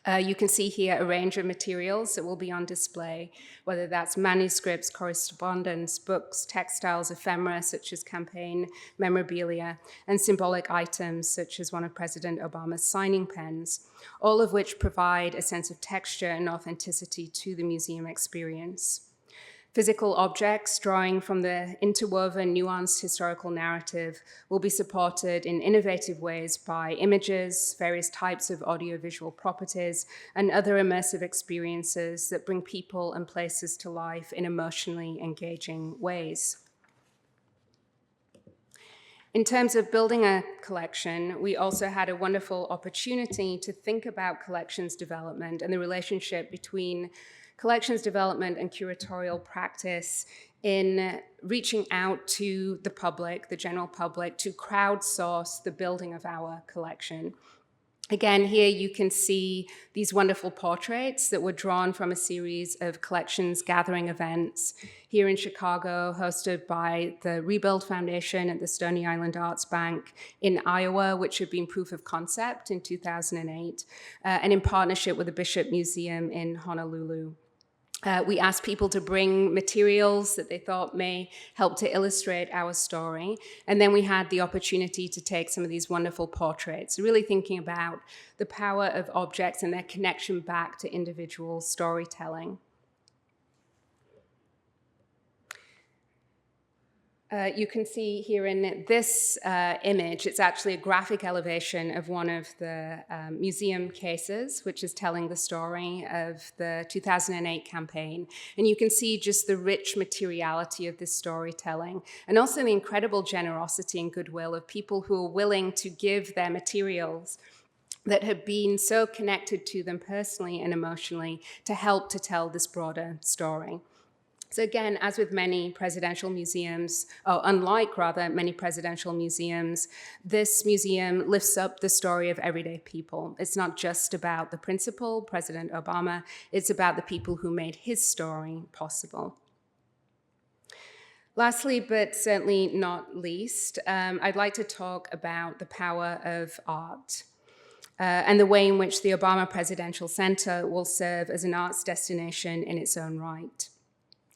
You can see here a range of materials that will be on display, whether that's manuscripts, correspondence, books, textiles, ephemera, such as campaign memorabilia, and symbolic items, such as one of President Obama's signing pens, all of which provide a sense of texture and authenticity to the museum experience. Physical objects drawing from the interwoven, nuanced historical narrative will be supported in innovative ways by images, various types of audiovisual properties, and other immersive experiences that bring people and places to life in emotionally engaging ways. In terms of building a collection, we also had a wonderful opportunity to think about collections development and the relationship between collections development and curatorial practice in reaching out to the public, the general public, to crowdsource the building of our collection. Again, here you can see these wonderful portraits that were drawn from a series of collections gathering events here in Chicago, hosted by the Rebuild Foundation at the Stony Island Arts Bank, in Iowa, which had been proof of concept in 2008, and in partnership with the Bishop Museum in Honolulu. We asked people to bring materials that they thought may help to illustrate our story. And then we had the opportunity to take some of these wonderful portraits, really thinking about the power of objects and their connection back to individual storytelling. You can see here in this image, it's actually a graphic elevation of one of the museum cases, which is telling the story of the 2008 campaign. And you can see just the rich materiality of this storytelling, and also the incredible generosity and goodwill of people who are willing to give their materials that have been so connected to them personally and emotionally to help to tell this broader story. So again, as with many presidential museums, or unlike rather many presidential museums, this museum lifts up the story of everyday people. It's not just about the principal, President Obama, it's about the people who made his story possible. Lastly, but certainly not least, I'd like to talk about the power of art. and the way in which the Obama Presidential Center will serve as an arts destination in its own right.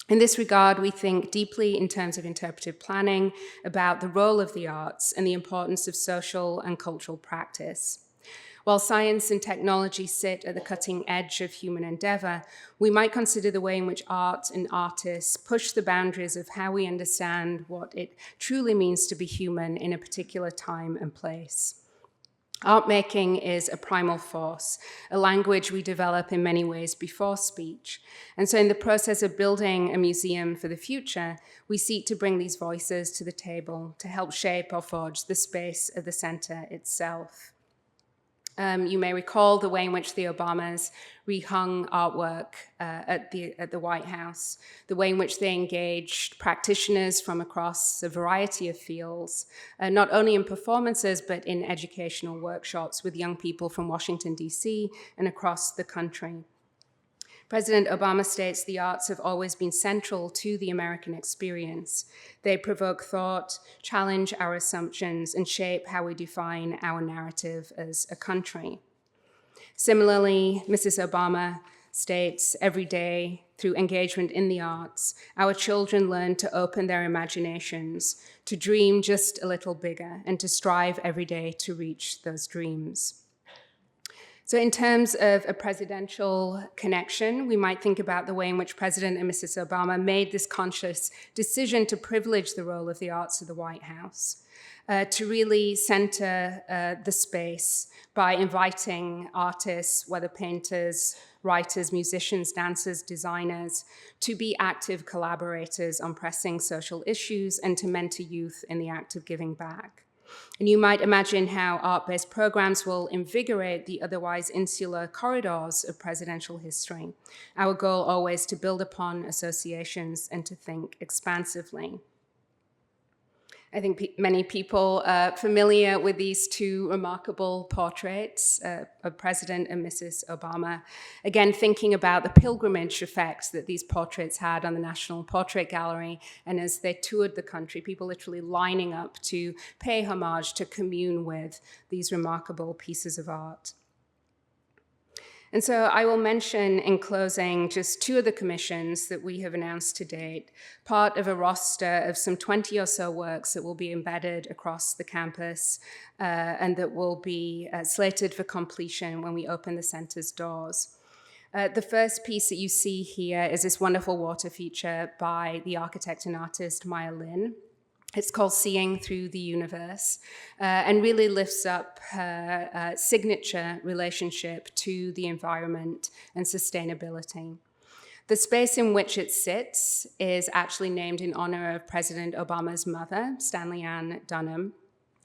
In this regard, we think deeply in terms of interpretive planning about the role of the arts and the importance of social and cultural practice. While science and technology sit at the cutting edge of human endeavor, we might consider the way in which art and artists push the boundaries of how we understand what it truly means to be human in a particular time and place. Art making is a primal force, a language we develop in many ways before speech. And so in the process of building a museum for the future, we seek to bring these voices to the table to help shape or forge the space of the center itself. You may recall the way in which the Obamas rehung artwork at the White House, the way in which they engaged practitioners from across a variety of fields, not only in performances, but in educational workshops with young people from Washington, D.C. and across the country. President Obama states the arts have always been central to the American experience. They provoke thought, challenge our assumptions, and shape how we define our narrative as a country. Similarly, Mrs. Obama states every day, through engagement in the arts, our children learn to open their imaginations, to dream just a little bigger, and to strive every day to reach those dreams. So in terms of a presidential connection, we might think about the way in which President and Mrs. Obama made this conscious decision to privilege the role of the arts of the White House, to really center the space by inviting artists, whether painters, writers, musicians, dancers, designers, to be active collaborators on pressing social issues and to mentor youth in the act of giving back. And you might imagine how art-based programs will invigorate the otherwise insular corridors of presidential history. Our goal always to build upon associations and to think expansively. I think many people are familiar with these two remarkable portraits of President and Mrs. Obama. Again, thinking about the pilgrimage effect that these portraits had on the National Portrait Gallery, and as they toured the country, people literally lining up to pay homage, to commune with these remarkable pieces of art. And so I will mention in closing just two of the commissions that we have announced to date, part of a roster of some 20 or so works that will be embedded across the campus and that will be slated for completion when we open the center's doors. The first piece that you see here is this wonderful water feature by the architect and artist Maya Lin. It's called Seeing Through the Universe, and really lifts up her signature relationship to the environment and sustainability. The space in which it sits is actually named in honor of President Obama's mother, Stanley Ann Dunham.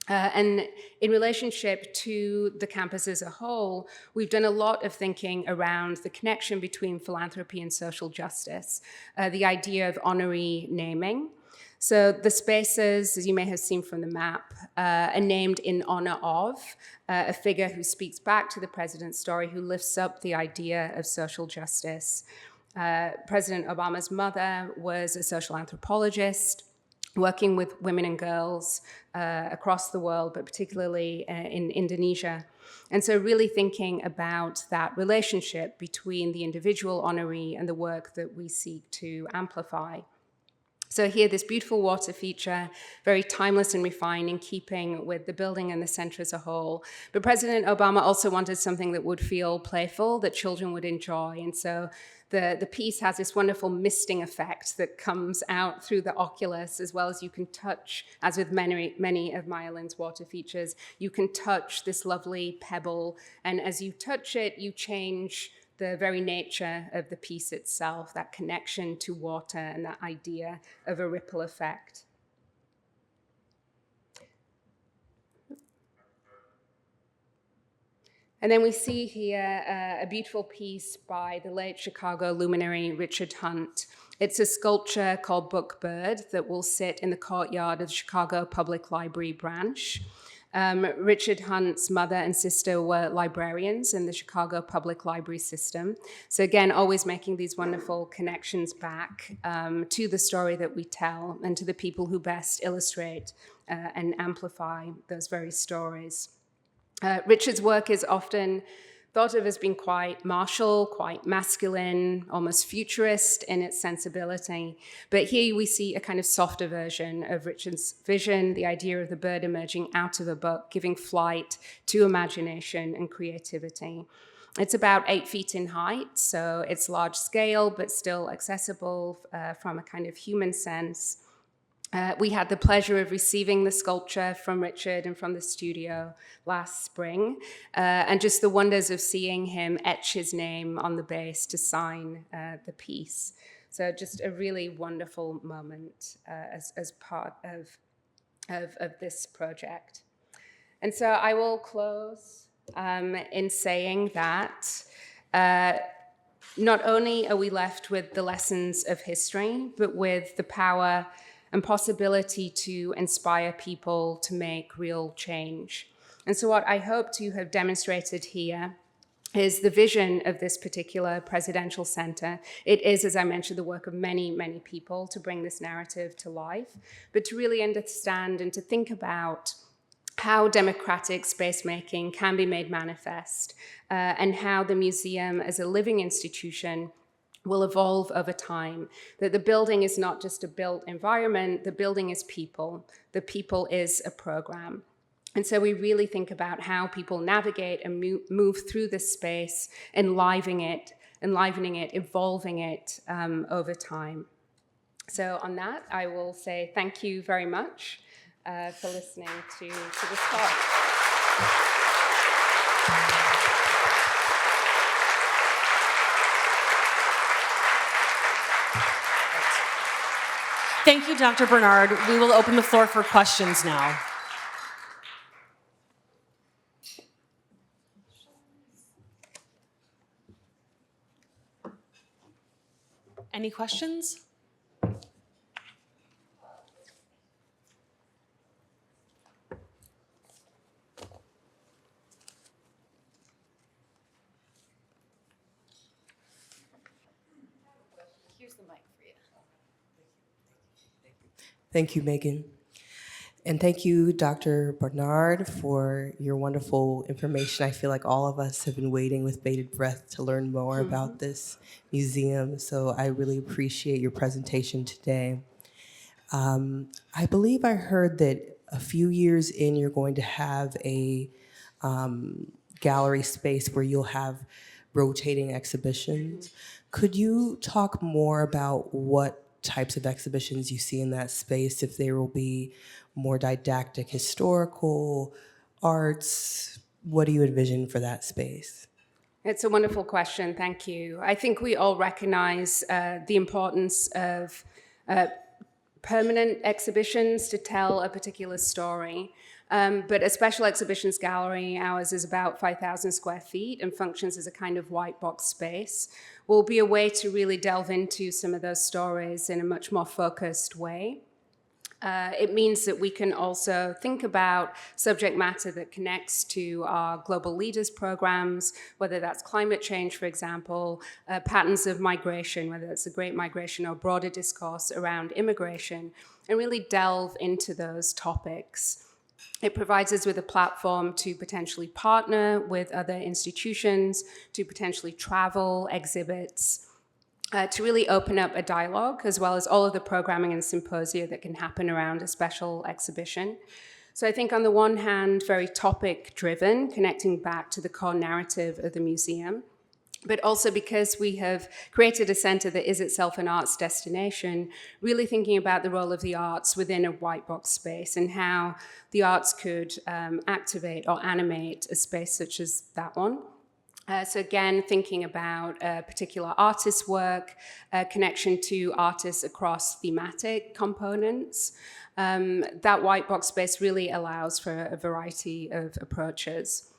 And in relationship to the campus as a whole, we've done a lot of thinking around the connection between philanthropy and social justice, the idea of honoree naming. So the spaces, as you may have seen from the map, are named in honor of a figure who speaks back to the president's story, who lifts up the idea of social justice. President Obama's mother was a social anthropologist, working with women and girls across the world, but particularly in Indonesia. And so really thinking about that relationship between the individual honoree and the work that we seek to amplify. So here, this beautiful water feature, very timeless and refined, in keeping with the building and the center as a whole. But President Obama also wanted something that would feel playful, that children would enjoy. And so the piece has this wonderful misting effect that comes out through the oculus, as well as you can touch, as with many of Maya Lin's water features, you can touch this lovely pebble. And as you touch it, you change the very nature of the piece itself, that connection to water and that idea of a ripple effect. And then we see here a beautiful piece by the late Chicago luminary Richard Hunt. It's a sculpture called Book Bird that will sit in the courtyard of the Chicago Public Library branch. Richard Hunt's mother and sister were librarians in the Chicago Public Library system. So again, always making these wonderful connections back to the story that we tell and to the people who best illustrate and amplify those very stories. Richard's work is often thought of as being quite martial, quite masculine, almost futurist in its sensibility. But here we see a kind of softer version of Richard's vision, the idea of the bird emerging out of a book, giving flight to imagination and creativity. It's about 8 feet in height, so it's large scale, but still accessible from a kind of human sense. We had the pleasure of receiving the sculpture from Richard and from the studio last spring, and just the wonders of seeing him etch his name on the base to sign the piece. So just a really wonderful moment as part of this project. And so I will close in saying that not only are we left with the lessons of history, but with the power and possibility to inspire people to make real change. And so what I hope to have demonstrated here is the vision of this particular presidential center. It is, as I mentioned, the work of many, many people to bring this narrative to life, but to really understand and to think about how democratic space-making can be made manifest, and how the museum as a living institution will evolve over time, that the building is not just a built environment, the building is people, the people is a program. And so we really think about how people navigate and move through this space, enlivening it, evolving it over time. So on that, I will say thank you very much for listening to this talk. Thank you, Dr. Bernard. We will open the floor for questions now. Any questions? Here's the mic for you. Thank you, Megan. And thank you, Dr. Bernard, for your wonderful information. I feel like all of us have been waiting with bated breath to learn more about this museum, so I really appreciate your presentation today. I believe I heard that a few years in, you're going to have a gallery space where you'll have rotating exhibitions. Could you talk more about what types of exhibitions you see in that space, if there will be more didactic, historical, arts? What do you envision for that space? It's a wonderful question, thank you. I think we all recognize the importance of permanent exhibitions to tell a particular story. But a special exhibitions gallery, ours is about 5,000 square feet and functions as a kind of white box space, will be a way to really delve into some of those stories in a much more focused way. It means that we can also think about subject matter that connects to our global leaders programs, whether that's climate change, for example, patterns of migration, whether it's the Great Migration or broader discourse around immigration, and really delve into those topics. It provides us with a platform to potentially partner with other institutions, to potentially travel exhibits, to really open up a dialogue, as well as all of the programming and symposia that can happen around a special exhibition. So I think on the one hand, very topic-driven, connecting back to the core narrative of the museum, but also because we have created a center that is itself an arts destination, really thinking about the role of the arts within a white box space and how the arts could activate or animate a space such as that one. So again, thinking about particular artist work, connection to artists across thematic components. That white box space really allows for a variety of approaches.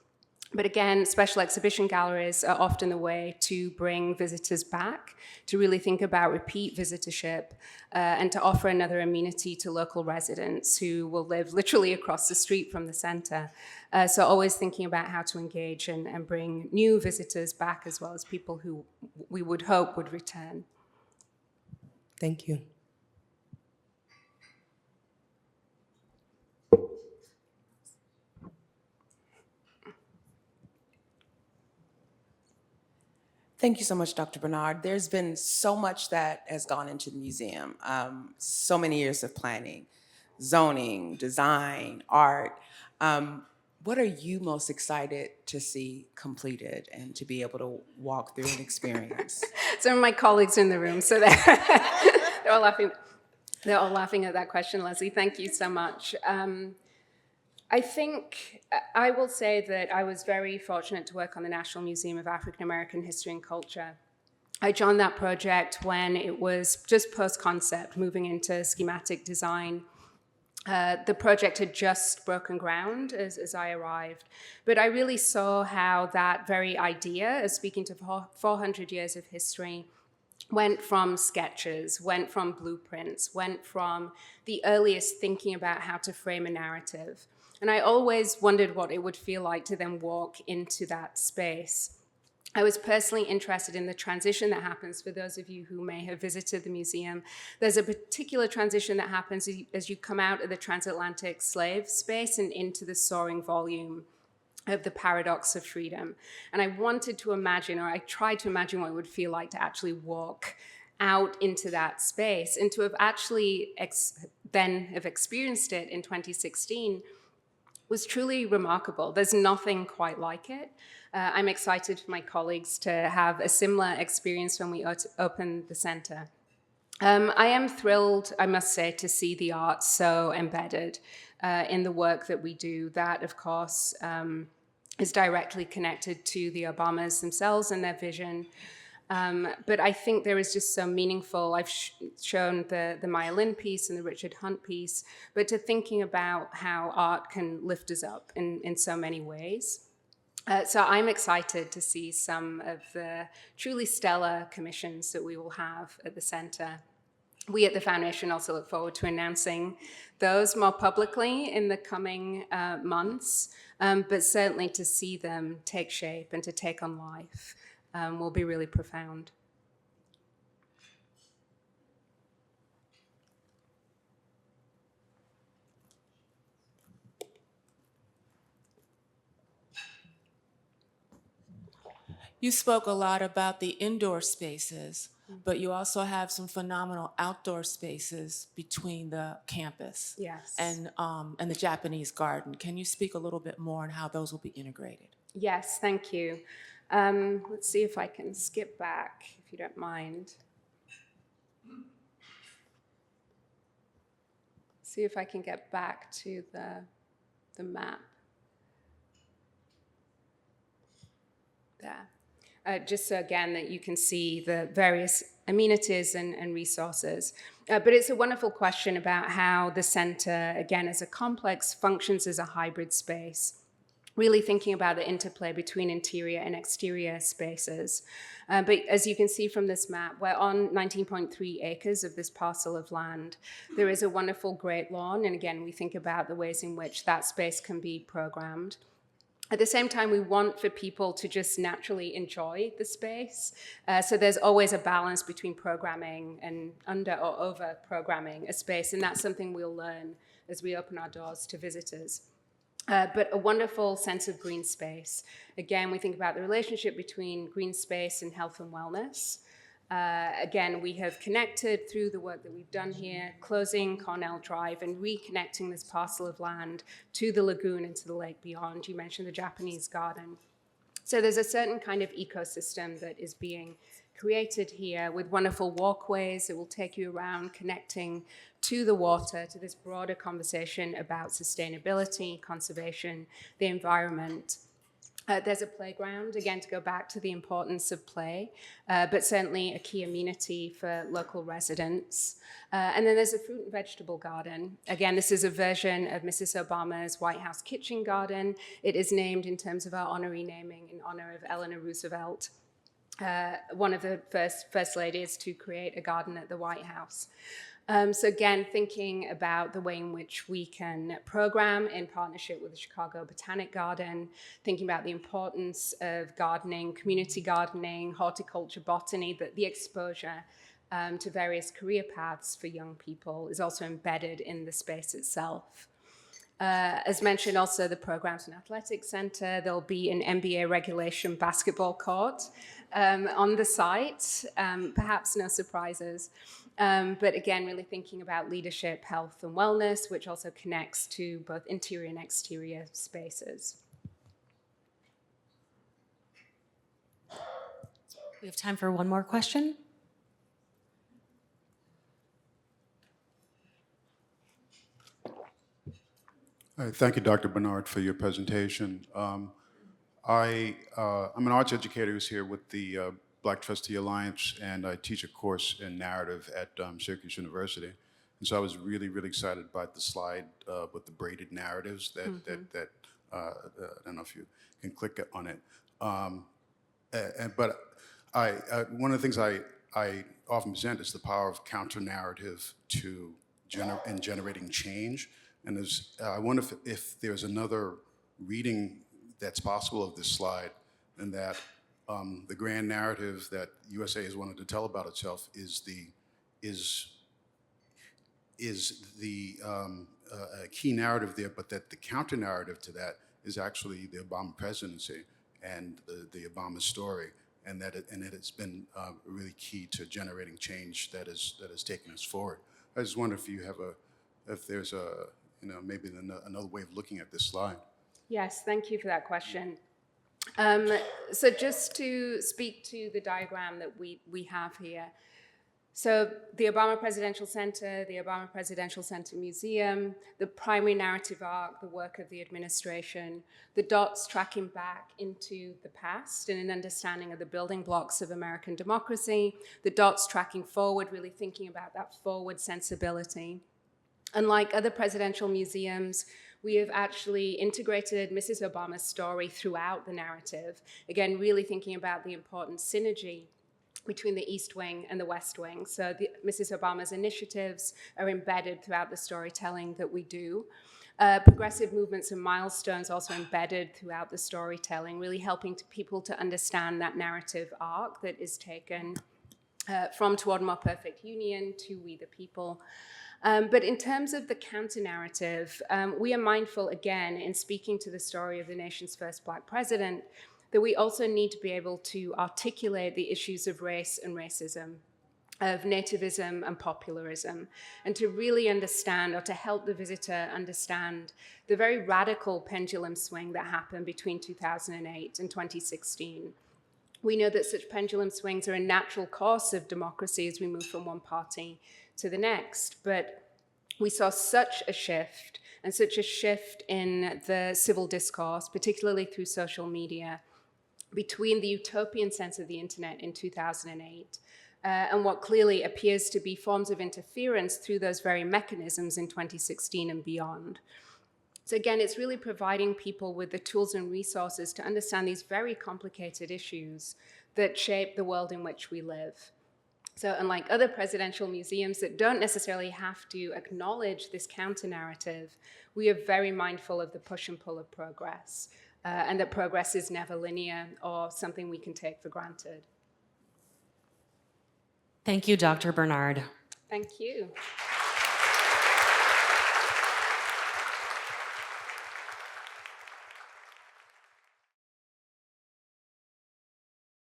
But again, special exhibition galleries are often the way to bring visitors back, to really think about repeat visitorship, and to offer another amenity to local residents who will live literally across the street from the center. So always thinking about how to engage and bring new visitors back, as well as people who we would hope would return. Thank you. Thank you so much, Dr. Bernard. There's been so much that has gone into the museum, so many years of planning, zoning, design, art. What are you most excited to see completed and to be able to walk through and experience? Some of my colleagues in the room, so they're all laughing. They're all laughing at that question, Leslie. Thank you so much. I think I will say that I was very fortunate to work on the National Museum of African American History and Culture. I joined that project when it was just post-concept, moving into schematic design. The project had just broken ground as I arrived. But I really saw how that very idea of speaking to 400 years of history went from sketches, went from blueprints, went from the earliest thinking about how to frame a narrative. And I always wondered what it would feel like to then walk into that space. I was personally interested in the transition that happens. For those of you who may have visited the museum, there's a particular transition that happens as you come out of the transatlantic slave space and into the soaring volume of the paradox of freedom. And I wanted to imagine, or I tried to imagine what it would feel like to actually walk out into that space and to have actually then have experienced it in 2016 was truly remarkable. There's nothing quite like it. I'm excited for my colleagues to have a similar experience when we open the center. I am thrilled, I must say, to see the arts so embedded in the work that we do. That, of course, is directly connected to the Obamas themselves and their vision. But I think there is just so meaningful. I've shown the Maya Lin piece and the Richard Hunt piece, but to thinking about how art can lift us up in so many ways. So I'm excited to see some of the truly stellar commissions that we will have at the center. We at the Foundation also look forward to announcing those more publicly in the coming months, but certainly to see them take shape and to take on life will be really profound. You spoke a lot about the indoor spaces, but you also have some phenomenal outdoor spaces between the campus Yes. and the Japanese garden. Can you speak a little bit more on how those will be integrated? Yes, thank you. Let's see if I can skip back, if you don't mind. See if I can get back to the map. There. Just so again that you can see the various amenities and resources. But it's a wonderful question about how the center, again, as a complex, functions as a hybrid space. Really thinking about the interplay between interior and exterior spaces. But as you can see from this map, we're on 19.3 acres of this parcel of land. There is a wonderful great lawn, and again, we think about the ways in which that space can be programmed. At the same time, we want for people to just naturally enjoy the space. So there's always a balance between programming and under or over programming a space, and that's something we'll learn as we open our doors to visitors. But a wonderful sense of green space. Again, we think about the relationship between green space and health and wellness. Again, we have connected through the work that we've done here, closing Cornell Drive and reconnecting this parcel of land to the lagoon and to the lake beyond. You mentioned the Japanese garden. So there's a certain kind of ecosystem that is being created here with wonderful walkways that will take you around, connecting to the water, to this broader conversation about sustainability, conservation, the environment. There's a playground, again, to go back to the importance of play, but certainly a key amenity for local residents. And then there's a fruit and vegetable garden. Again, this is a version of Mrs. Obama's White House kitchen garden. It is named in terms of our honorary naming in honor of Eleanor Roosevelt, one of the first ladies to create a garden at the White House. So again, thinking about the way in which we can program in partnership with the Chicago Botanic Garden, thinking about the importance of gardening, community gardening, horticulture, botany, but the exposure to various career paths for young people is also embedded in the space itself. As mentioned, also the Programs and Athletics Center. There'll be an NBA regulation basketball court on the site. Perhaps no surprises. But again, really thinking about leadership, health, and wellness, which also connects to both interior and exterior spaces. We have time for one more question. Thank you, Dr. Bernard, for your presentation. I'm an arts educator who's here with the Black Trustee Alliance, and I teach a course in narrative at Syracuse University. And so I was really, really excited by the slide with the braided narratives that, I don't know if you can click on it. But one of the things I often present is the power of counter-narrative in generating change. And I wonder if there's another reading that's possible of this slide, and that the grand narrative that USA has wanted to tell about itself is the key narrative there, but that the counter narrative to that is actually the Obama presidency and the Obama story, and that it's been really key to generating change that has taken us forward. I just wonder if there's maybe another way of looking at this slide. Yes, thank you for that question. So just to speak to the diagram that we have here. So the Obama Presidential Center, the Obama Presidential Center Museum, the primary narrative arc, the work of the administration, the dots tracking back into the past and an understanding of the building blocks of American democracy, the dots tracking forward, really thinking about that forward sensibility. Unlike other presidential museums, we have actually integrated Mrs. Obama's story throughout the narrative. Again, really thinking about the important synergy between the East Wing and the West Wing. So Mrs. Obama's initiatives are embedded throughout the storytelling that we do. Progressive movements and milestones also embedded throughout the storytelling, really helping people to understand that narrative arc that is taken from Toward a More Perfect Union to We the People. But in terms of the counter-narrative, we are mindful, again, in speaking to the story of the nation's first Black president, that we also need to be able to articulate the issues of race and racism, of nativism and popularism, and to really understand, or to help the visitor understand, the very radical pendulum swing that happened between 2008 and 2016. We know that such pendulum swings are a natural course of democracy as we move from one party to the next, but we saw such a shift in the civil discourse, particularly through social media, between the utopian sense of the internet in 2008 and what clearly appears to be forms of interference through those very mechanisms in 2016 and beyond. So again, it's really providing people with the tools and resources to understand these very complicated issues that shape the world in which we live. So unlike other presidential museums that don't necessarily have to acknowledge this counter-narrative, we are very mindful of the push and pull of progress, and that progress is never linear or something we can take for granted. Thank you, Dr. Bernard. Thank you.